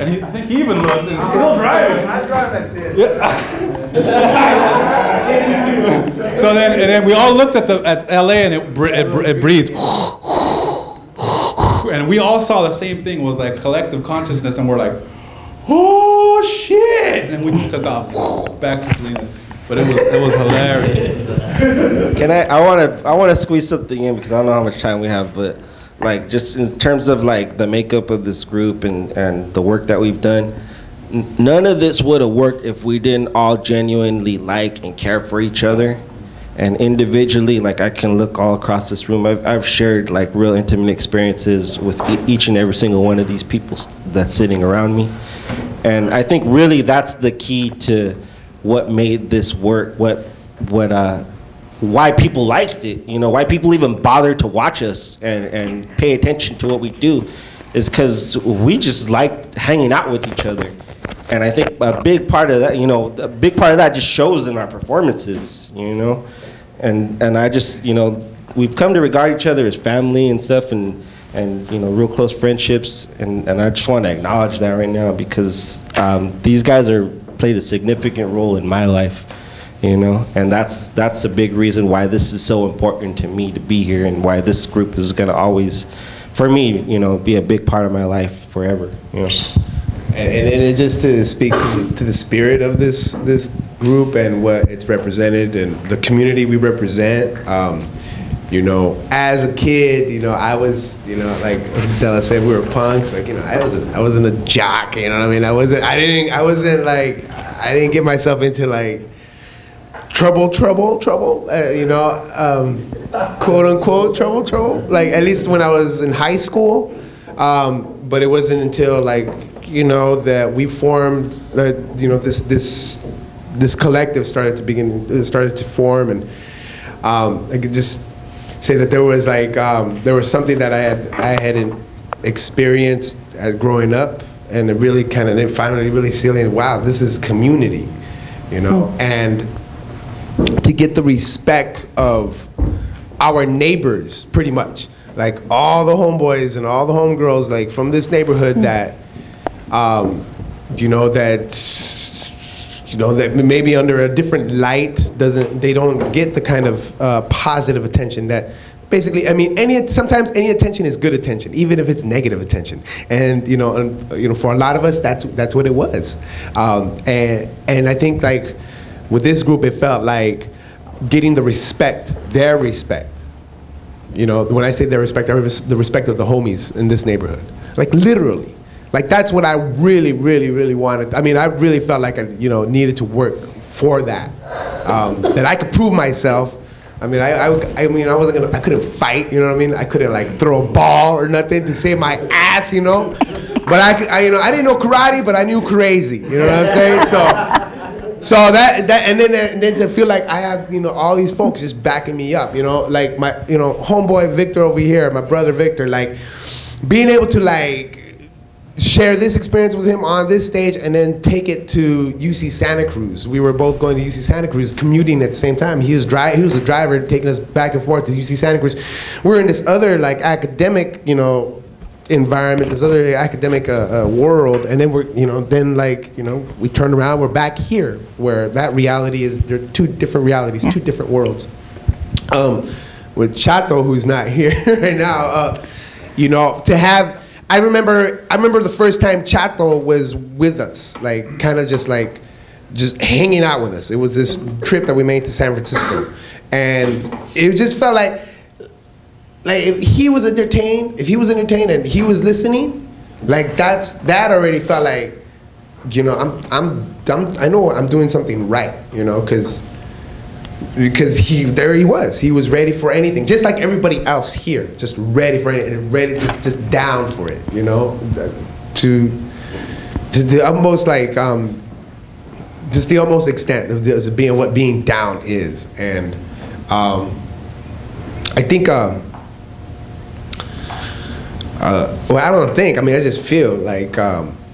I think he even looked and still driving. I drive like this. Yeah. So then we all looked at LA and it breathed, and we all saw the same thing. It was like collective consciousness, and we're like, "Oh shit!" And we just took off back to Salinas. But it was hilarious. I want to squeeze something in, because I don't know how much time we have, but like just in terms of like the makeup of this group and the work that we've done, none of this would have worked if we didn't all genuinely like and care for each other. And individually, like I can look all across this room, I've shared like real intimate experiences with each and every single one of these people that's sitting around me. And I think really that's the key to what made this work, why people liked it, you know, why people even bothered to watch us and pay attention to what we do, is because we just liked hanging out with each other. And I think a big part of that, you know, a big part of that just shows in our performances, you know. And I just, you know, we've come to regard each other as family and stuff, and you know, real close friendships. And I just want to acknowledge that right now, because these guys played a significant role in my life, you know. And that's a big reason why this is so important to me to be here, and why this group is going to always, for me, you know, be a big part of my life forever, you know. And just to speak to the spirit of this group and what it's represented and the community we represent, you know, as a kid, you know, I was, you know, like Stella said, we were punks. Like, you know, I wasn't a jock. You know what I mean? I didn't get myself into like trouble. You know, quote unquote trouble. Like at least when I was in high school, but it wasn't until like, you know, that we formed, you know, this collective started to form, and I could just say that there was like there was something that I hadn't experienced growing up, and it really kind of then finally really sealing, wow, this is community, you know, and to get the respect of our neighbors, pretty much, like all the homeboys and all the homegirls, like from this neighborhood that. You know, that maybe under a different light they don't get the kind of positive attention that basically, I mean, sometimes any attention is good attention, even if it's negative attention. And you know, for a lot of us, that's what it was. And I think like with this group, it felt like getting the respect, their respect. You know, when I say their respect, the respect of the homies in this neighborhood, like literally. Like that's what I really, really, really wanted. I mean, I really felt like I, you know, needed to work for that. That I could prove myself. I mean, I couldn't fight. You know what I mean? I couldn't like throw a ball or nothing to save my ass. You know, but I didn't know karate, but I knew crazy. You know what I'm saying? So that and then to feel like I have, you know, all these folks just backing me up. You know, like my, you know, homeboy Victor over here, my brother Victor, like being able to like share this experience with him on this stage and then take it to UC Santa Cruz. We were both going to UC Santa Cruz, commuting at the same time. He was a driver taking us back and forth to UC Santa Cruz. We're in this other like academic, you know, environment, this other academic world, and then we turn around, we're back here, where that reality is, there are two different realities, two different worlds. With Chato, who's not here right now, you know, to have, I remember the first time Chato was with us, like kind of just hanging out with us. It was this trip that we made to San Francisco, and it just felt like if he was entertained and he was listening, like that already felt like, you know, I know I'm doing something right, you know, because there he was ready for anything, just like everybody else here, just ready for anything, just down for it, you know, to the almost like just the almost extent of being what being down is. And I think well, I don't think, I mean, I just feel like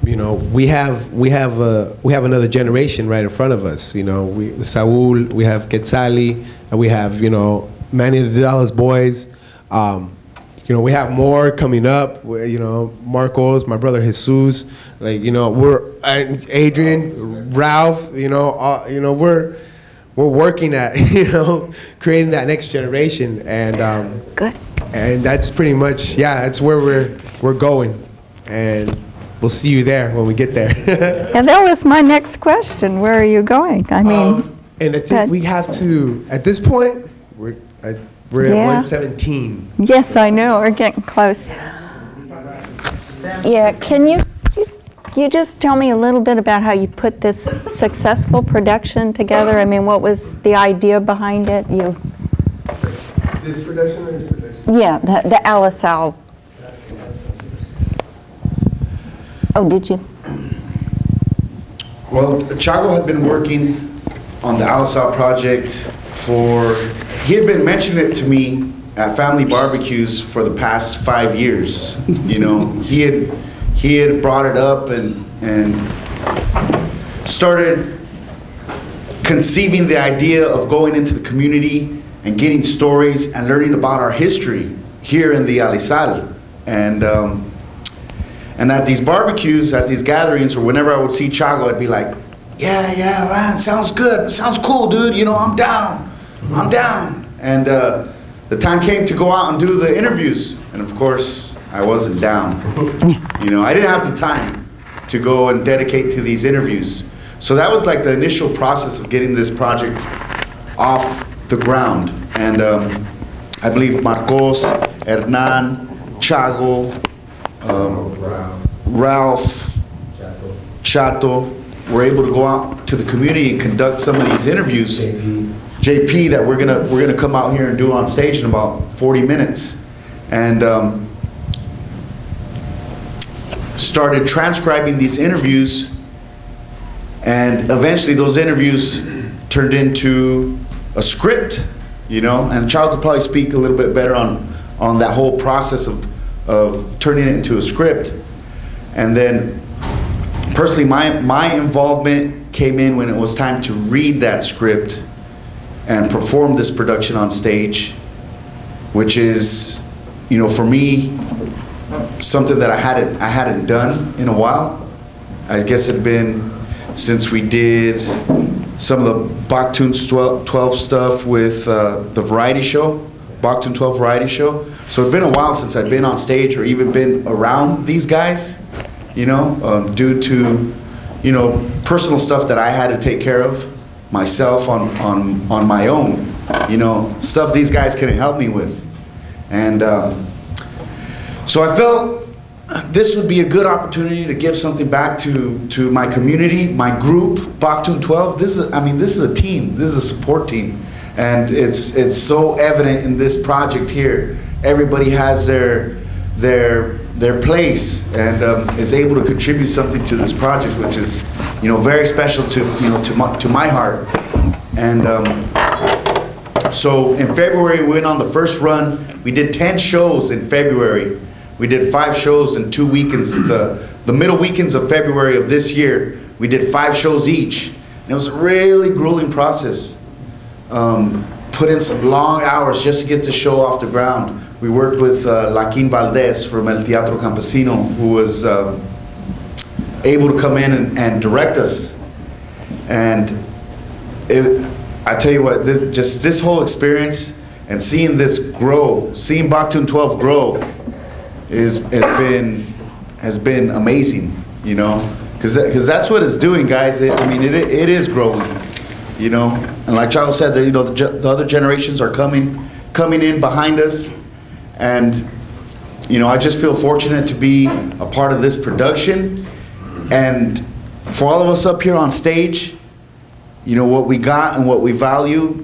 you know, we have another generation right in front of us. You know, Saul, we have Quetzali, and we have, you know, Manny the Dallas Boys. You know, we have more coming up. You know, Marcos, my brother Jesus. Like, you know, we're Adrian, Ralph. You know, we're working at, you know, creating that next generation, and good. And that's pretty much, yeah, that's where we're going, and we'll see you there when we get there. And that was my next question. Where are you going? I mean, and I think we have to, at this point, we're at 117. Yes, I know. We're getting close. Yeah, can you you just tell me a little bit about how you put this successful production together? I mean, what was the idea behind it? This production or this production? Yeah, the Alisal. Oh, did you? Well, Chago had been working on the Alisal project he had been mentioning it to me at family barbecues for the past 5 years. You know, he had brought it up and started conceiving the idea of going into the community and getting stories and learning about our history here in the Alisal. And at these barbecues, at these gatherings, or whenever I would see Chago, I'd be like, yeah, man, sounds good, sounds cool, dude, you know, I'm down. And the time came to go out and do the interviews, and of course, I wasn't down. You know, I didn't have the time to go and dedicate to these interviews. So that was like the initial process of getting this project off the ground. And I believe Marcos, Hernan, Chago, Ralph, Chato were able to go out to the community and conduct some of these interviews. JP, that we're gonna come out here and do on stage in about 40 minutes, and started transcribing these interviews, and eventually those interviews turned into a script, you know. And Charles could probably speak a little bit better on that whole process of turning it into a script. And then personally, my involvement came in when it was time to read that script and perform this production on stage, which is, you know, for me, something that I hadn't done in a while. I guess it had been since we did some of the Baktun 12 stuff with the variety show, Baktun 12 variety show. So it'd been a while since I'd been on stage or even been around these guys, you know, due to, you know, personal stuff that I had to take care of myself on my own, you know, stuff these guys couldn't help me with. And so I felt this would be a good opportunity to give something back to my community, my group, Baktun 12. This is a team. This is a support team, and it's so evident in this project here. Everybody has their place and is able to contribute something to this project, which is, you know, very special to my heart. And so in February we went on the first run. We did 10 shows in February. We did 5 shows in 2 weekends. The middle weekends of February of this year, we did 5 shows each. And it was a really grueling process. Put in some long hours just to get the show off the ground. We worked with Laquin Valdez from El Teatro Campesino, who was able to come in and direct us. And I tell you what, this whole experience and seeing this grow, seeing Baktun 12 grow, has been amazing, you know, because that's what it's doing, guys. It is growing, you know. And like Charles said, you know, the other generations are coming in behind us, and you know, I just feel fortunate to be a part of this production. And for all of us up here on stage, you know, what we got and what we value,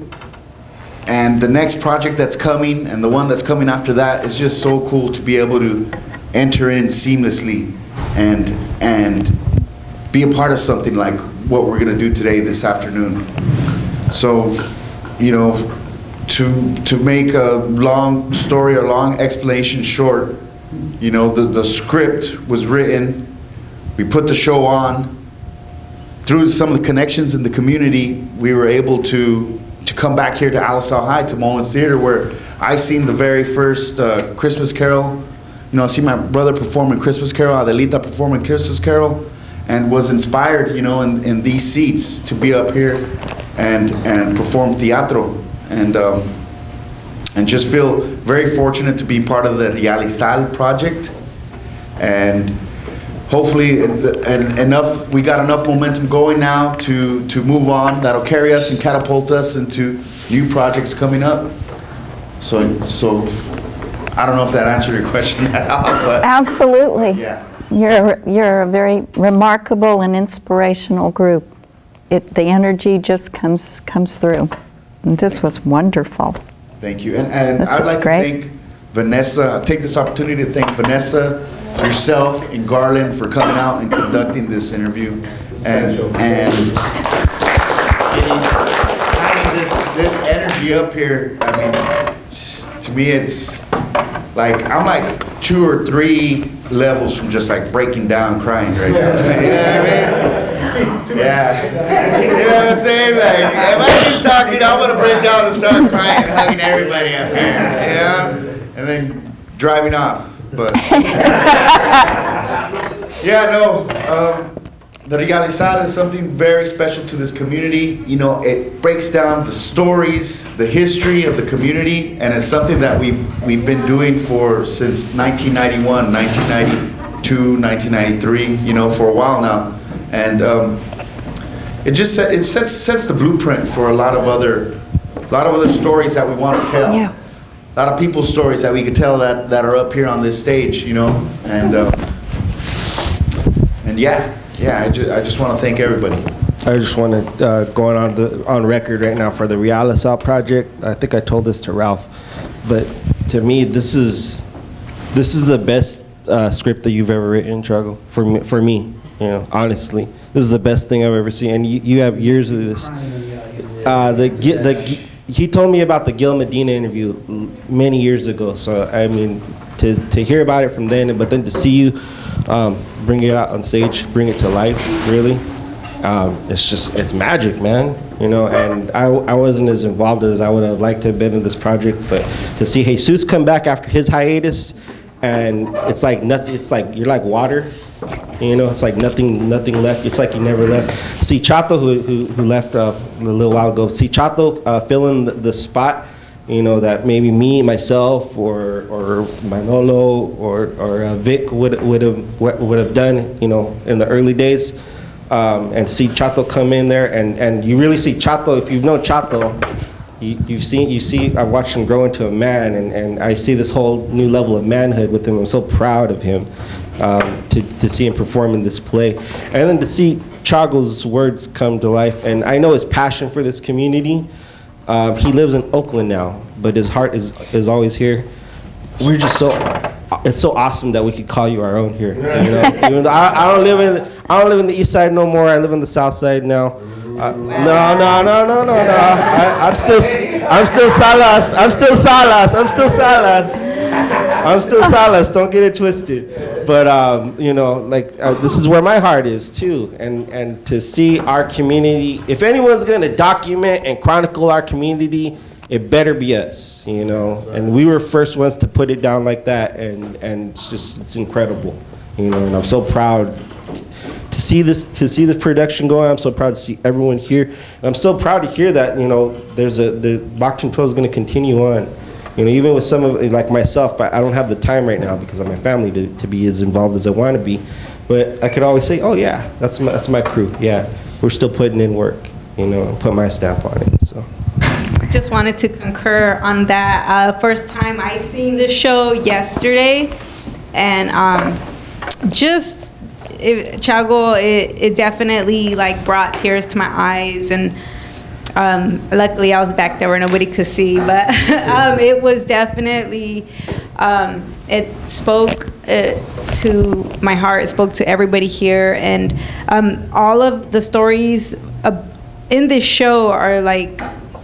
and the next project that's coming and the one that's coming after that is just so cool to be able to enter in seamlessly and be a part of something like what we're going to do today, this afternoon. So, you know, to make a long story or long explanation short, you know, the script was written, we put the show on. Through some of the connections in the community, we were able to come back here to Alisal High, to Mullins Theater, where I seen the very first Christmas Carol. You know, I see my brother performing Christmas Carol, Adelita performing Christmas Carol, and was inspired, you know, in these seats to be up here and perform teatro, and just feel very fortunate to be part of the Alisal project. And hopefully, we got enough momentum going now to move on. That'll carry us and catapult us into new projects coming up. So I don't know if that answered your question at all, but absolutely. Yeah. You're a very remarkable and inspirational group. The energy just comes through. And this was wonderful. Thank you. And I'd like to thank Vanessa. I'll take this opportunity to thank Vanessa, yourself, and Garland for coming out and conducting this interview. And having this energy up here. I mean, to me, it's like, I'm like 2 or 3 levels from just like breaking down, crying right now. You know what I mean? Yeah. You know what I'm saying? Like, if I keep talking, I'm going to break down and start crying and hugging everybody up here. You know? And then driving off. But, yeah, no. The Realizada is something very special to this community. You know, it breaks down the stories, the history of the community, and it's something that we've been doing since 1991, 1992, 1993. You know, for a while now, and it sets the blueprint for a lot of other stories that we want to tell. Yeah. A lot of people's stories that we could tell that are up here on this stage. You know, and yeah. Yeah, I just want to thank everybody. I just want to go on record right now for the Realizada project. I think I told this to Ralph, but to me, this is the best script that you've ever written, Chago. For me, you know, honestly, this is the best thing I've ever seen. And you have years of this. He told me about the Gil Medina interview many years ago. So I mean, to hear about it from then, but then to see you bring it out on stage, bring it to life, really, it's magic, man. You know, and I wasn't as involved as I would have liked to have been in this project, but to see Jesus come back after his hiatus, and it's like nothing. It's like you're like water. You know, it's like nothing left. It's like you never left. See Chato, who left a little while ago. See Chato filling the spot. You know, that maybe me, myself, or Manolo, or Vic would have done. You know, in the early days, and see Chato come in there, and you really see Chato. If you've known Chato, you see. I watched him grow into a man, and I see this whole new level of manhood with him. I'm so proud of him. To see him perform in this play, and then to see Chago's words come to life, and I know his passion for this community. He lives in Oakland now, but his heart is always here. We're just it's so awesome that we could call you our own here. You know, even though I don't live in the east side no more. I live in the south side now. No. I'm still Salas. I'm still Salas. Don't get it twisted. But you know, like this is where my heart is too, and to see our community. If anyone's gonna document and chronicle our community, it better be us. You know, and we were first ones to put it down like that, and it's incredible. You know, and I'm so proud to see this production going. I'm so proud to see everyone here, and I'm so proud to hear that, you know, the Baktun 12 is going to continue on. You know, even with some of, like myself, I don't have the time right now because of my family to be as involved as I want to be. But I could always say, oh yeah, that's my crew. Yeah, we're still putting in work. You know, and put my stamp on it. So. Just wanted to concur on that. First time I seen the show yesterday, and Chago, it definitely like brought tears to my eyes, and luckily I was back there where nobody could see, but it was definitely, it spoke to my heart, it spoke to everybody here, and all of the stories in this show are like,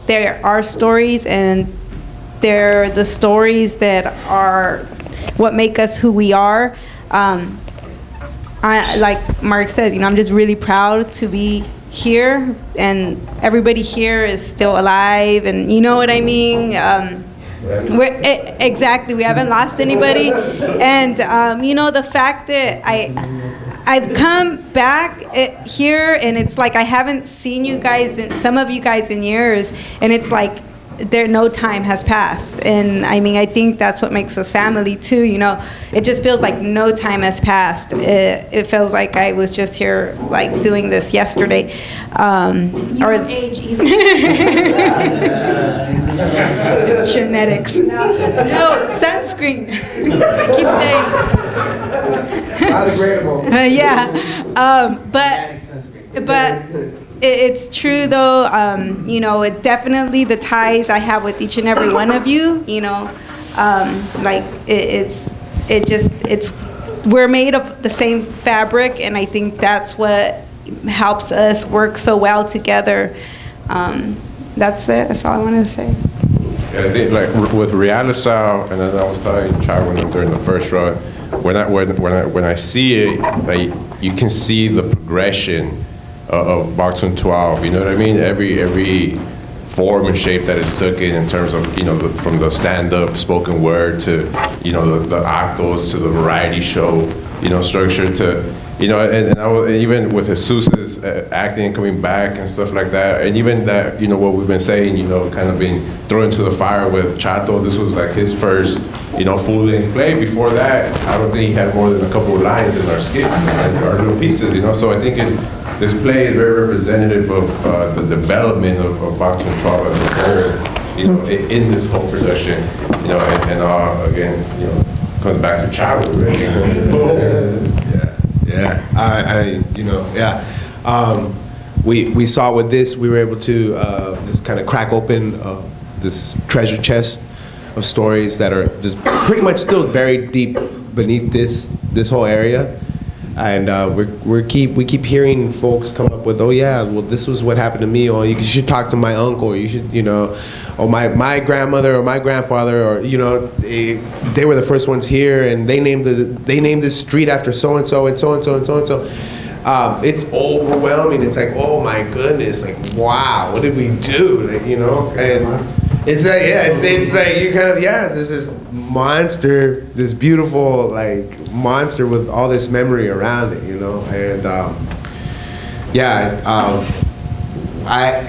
there are stories, and they're the stories that are what make us who we are. Like Mark says, you know, I'm just really proud to be here, and everybody here is still alive, and you know what I mean. Exactly, we haven't lost anybody, and you know, the fact that I've come back here, and it's like I haven't seen you guys, some of you guys, in years, and it's like no time has passed. And I mean, I think that's what makes us family too, you know. It just feels like no time has passed. It feels like I was just here like doing this yesterday. You don't age either. Genetics. No, sunscreen. Keep saying. Biodegradable. Yeah. But it's true though. You know, it definitely the ties I have with each and every one of you. You know, like we're made of the same fabric, and I think that's what helps us work so well together. That's it. That's all I want to say. Yeah, I think like with Realisao, and as I was telling Chad during the first run, when I see it, like you can see the progression of Baktun 12. You know what I mean? Every form and shape that it's taken in terms of, you know, from the stand-up spoken word to, you know, the actos to the variety show, you know, structure to, you know, and I was, even with Jesus's acting coming back and stuff like that, and even that, you know, what we've been saying, you know, kind of being thrown into the fire with Chato. This was like his first, you know, full-length play. Before that, I don't think he had more than a couple of lines in our skits, our little pieces, you know. So I think this play is very representative of the development of Baktun 12 as a whole, you know, in this whole production, you know, and again, you know, comes back to childhood, really. Yeah, you know, yeah. We saw with this, we were able to just kind of crack open this treasure chest of stories that are just pretty much still buried deep beneath this whole area. And we keep hearing folks come up with, oh yeah, well this was what happened to me, or you should talk to my uncle, or you should, you know, or my grandmother or my grandfather, or, you know, they were the first ones here, and they named this street after so and so and so and so and so and so. It's overwhelming. It's like, oh my goodness, like wow, what did we do? Like, you know, and it's like, yeah, it's like you kind of, yeah, there's this monster, this beautiful like monster with all this memory around it, you know, and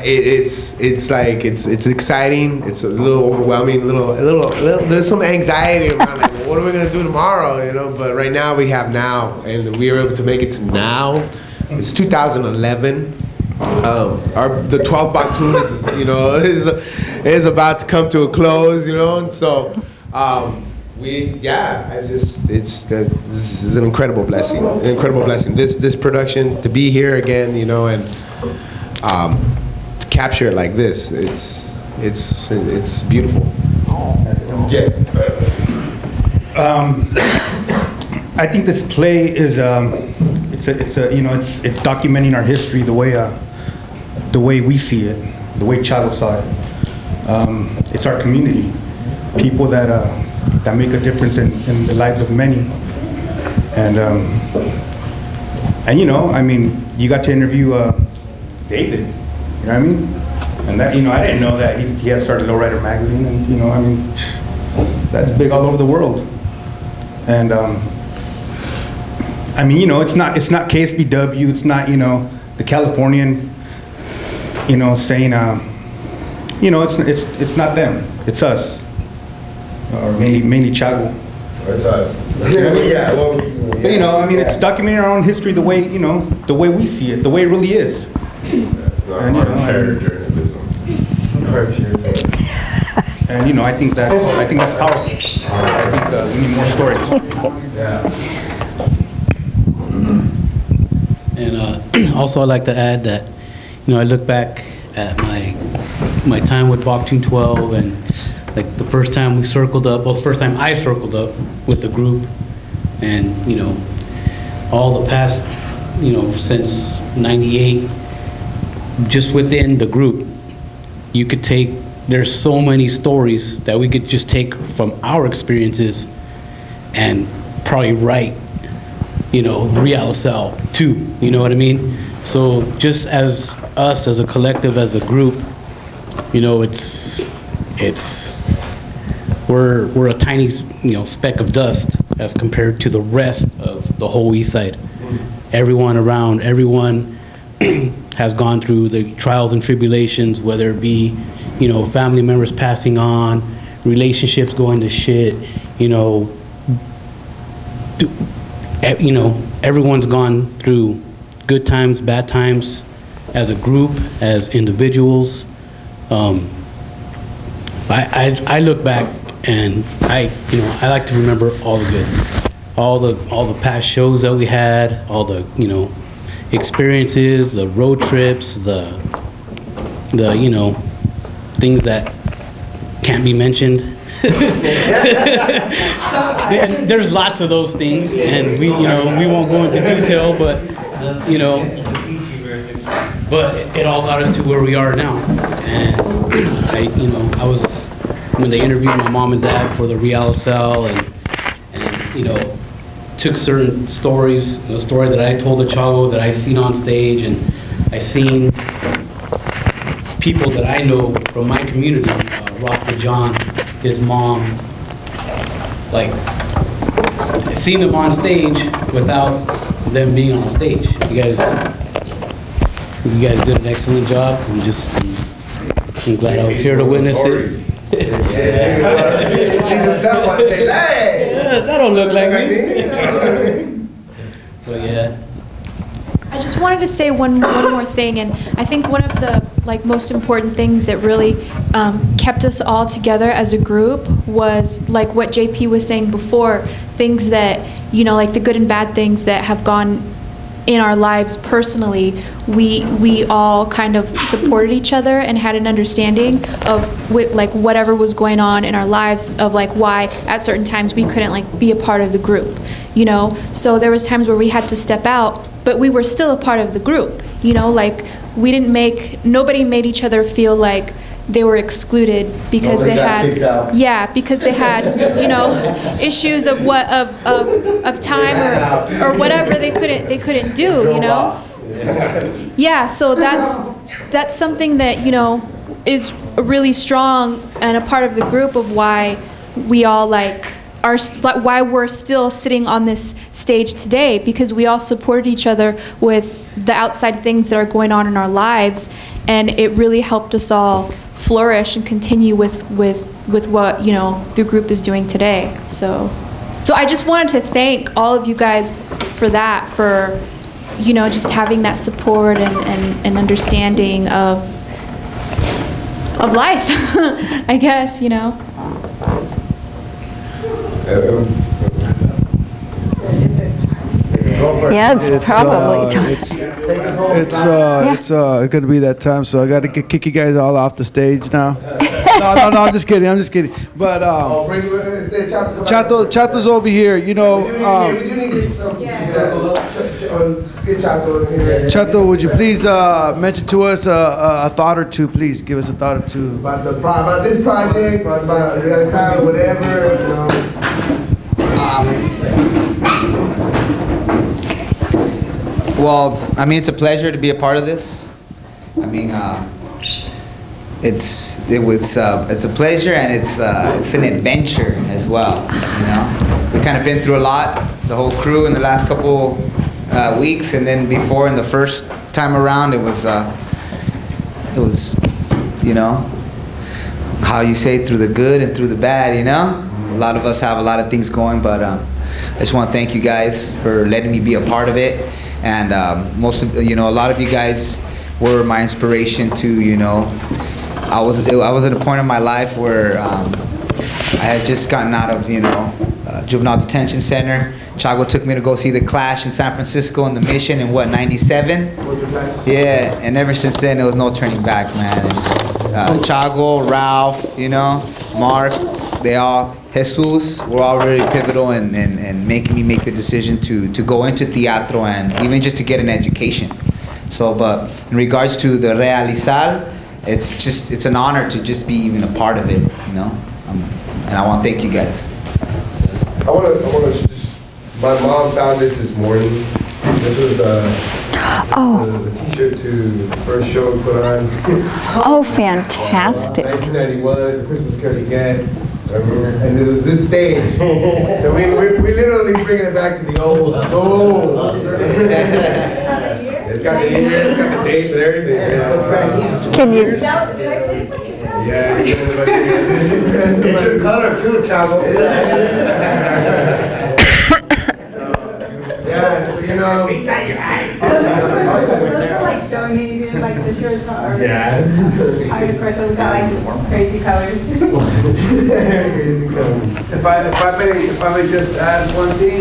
it's like it's exciting, it's a little overwhelming, a little there's some anxiety around like, well, what are we gonna do tomorrow, you know? But right now we have now, and we were able to make it to now. It's 2011. The 12th Baktun is, you know, is about to come to a close, you know, and so this is an incredible blessing, This production, to be here again, you know, and to capture it like this, it's beautiful. Yeah. I think this play is it's documenting our history the way we see it, the way Chavo saw it. It's our community, people that make a difference in the lives of many, and you know, I mean, you got to interview David, you know what I mean, and that, you know, I didn't know that he had started Lowrider magazine, and you know, I mean, that's big all over the world, and I mean, you know, it's not KSBW, it's not, you know, the Californian, you know, saying, you know, it's not them, it's us, or mainly Chago. It's us. Yeah, well, but you know, I mean, it's documenting our own history the way, you know, the way we see it, the way it really is. And, you know, and you know, I think that's powerful. I think we need more stories. Yeah. And also, I'd like to add that, you know, I look back at my time with Baktun 12, and like the first time we circled up, well, the first time I circled up with the group, and you know, all the past, you know, since '98, just within the group, you could take. There's so many stories that we could just take from our experiences, and probably write, you know, Realisao too. You know what I mean? So just as us, as a collective, as a group, you know, we're a tiny, you know, speck of dust as compared to the rest of the whole East Side. Everyone has gone through the trials and tribulations, whether it be, you know, family members passing on, relationships going to shit, you know, everyone's gone through good times, bad times, as a group, as individuals. I look back and I like to remember all the good, all the past shows that we had, all the, you know, experiences, the road trips, the you know, things that can't be mentioned. There's lots of those things, and we won't go into detail, but you know, but it all got us to where we are now. And I was, when they interviewed my mom and dad for the Real Cell, and you know, took certain stories, the story that I told the Chago that I seen on stage, and I seen people that I know from my community, Rasta John, his mom, like, I seen them on stage without them being on stage. You guys did an excellent job. I'm glad I was here to witness it. That don't look like me. But yeah. I just wanted to say one more thing, and I think one of the most important things that really kept us all together as a group was like what JP was saying before, things that, you know, like the good and bad things that have gone in our lives personally, we all kind of supported each other and had an understanding of whatever was going on in our lives, of like why at certain times we couldn't be a part of the group, you know. So there was times where we had to step out, but we were still a part of the group, you know. Like nobody made each other feel like they were excluded because they had, because they had, you know, issues of time or whatever they couldn't do, you know. Yeah, so that's something that, you know, is really strong and a part of the group of why we all why we're still sitting on this stage today, because we all supported each other with the outside things that are going on in our lives, and it really helped us all flourish and continue with what, you know, the group is doing today. So I just wanted to thank all of you guys for that, for, you know, just having that support and understanding of life, I guess, you know. Yeah, it's probably time. It's going to be that time, so I got to kick you guys all off the stage now. No, I'm just kidding. But Chato's over here. You know, Chato, would you please mention to us a thought or two? Please give us a thought or two about this project, about the title, whatever. You know. Well, I mean, it's a pleasure to be a part of this. I mean, it's a pleasure, and it's an adventure as well. You know, we kind of been through a lot, the whole crew, in the last couple weeks, and then before, in the first time around, it was, you know, how you say, through the good and through the bad. You know, a lot of us have a lot of things going, but I just want to thank you guys for letting me be a part of it. And most of, you know, a lot of you guys were my inspiration to, you know, I was at a point in my life where I had just gotten out of, you know, juvenile detention center. Chago took me to go see The Clash in San Francisco in the Mission in what, 97? Yeah, and ever since then, there was no turning back, man. And, Chago, Ralph, you know, Mark, they all, Jesus, were all really pivotal in making me make the decision to go into teatro and even just to get an education. So, but in regards to the Realizar, it's an honor to just be even a part of it, you know. And I want to thank you guys. I want to just, my mom found this morning. This was the t-shirt to the first show we put on. Oh, fantastic. 1991, it's a Christmas Carol Again. And it was this stage. So we literally bringing it back to the old school. It's got the year, it's got the dates and everything. Can you? Yeah, Yeah, it's your color too, Chavo. Yeah, so, you know. Those are like donated, like the shirts are. Yeah. I, of course, I've got like crazy colors. If I may just add one thing,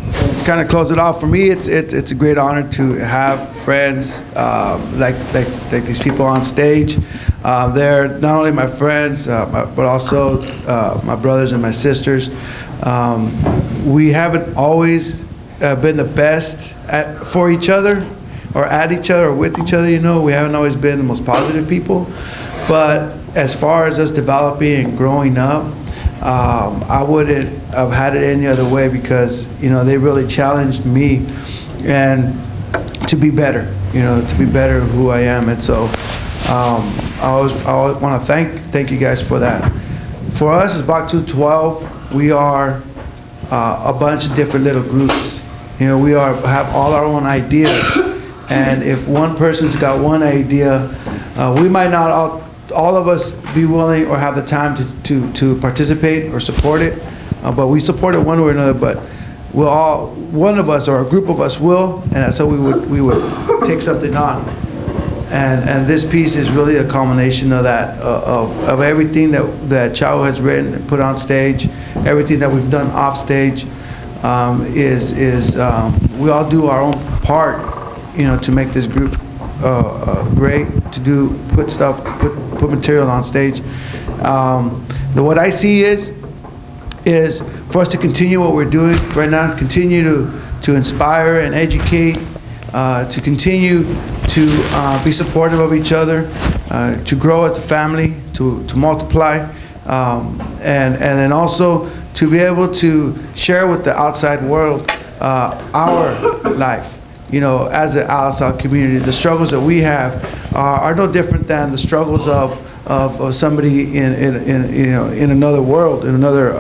to kind of close it off, for me, it's a great honor to have friends like these people on stage. They're not only my friends, but also my brothers and my sisters. We haven't always been the best for each other, or at each other, or with each other. You know, we haven't always been the most positive people. But as far as us developing and growing up, I wouldn't have had it any other way, because you know, they really challenged me and to be better. You know, to be better who I am. And so I always want to thank you guys for that. For us as Baktun 12, we are a bunch of different little groups. You know, we have all our own ideas, and if one person's got one idea, we might not all of us be willing or have the time to participate or support it, but we support it one way or another. But we'll all, one of us or a group of us will, and that's how we would take something on. And this piece is really a culmination of that, of everything that Chavo has written and put on stage, everything that we've done off stage. We all do our own part, you know, to make this group great, to put material on stage. What I see is for us to continue what we're doing right now, continue to inspire and educate, to continue to be supportive of each other, to grow as a family, to multiply, and then also to be able to share with the outside world our life. You know, as an outside community, the struggles that we have are no different than the struggles of somebody in another world, in another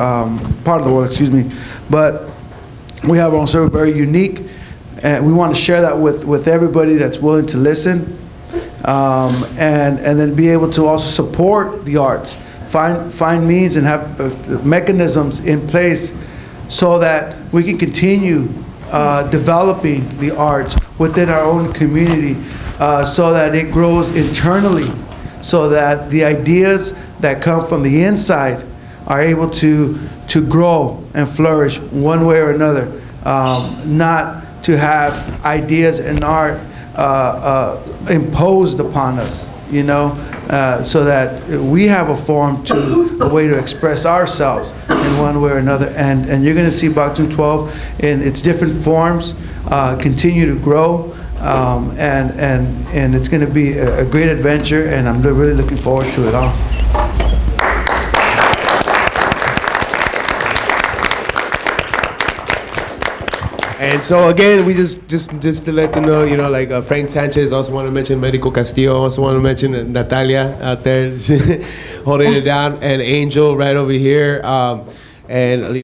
part of the world, excuse me. But we have our own story, very unique, and we want to share that with everybody that's willing to listen, and then be able to also support the arts, find means and have mechanisms in place so that we can continue developing the arts within our own community, so that it grows internally, so that the ideas that come from the inside are able to grow and flourish one way or another, not to have ideas and art imposed upon us, you know, so that we have a way to express ourselves in one way or another. And you're going to see Baktun 12 in its different forms continue to grow, and it's going to be a great adventure, and I'm really looking forward to it all. And so again, we just to let them know, you know, like Frank Sanchez, also want to mention Medico Castillo, also want to mention Natalia out there holding it down, and Angel right over here, and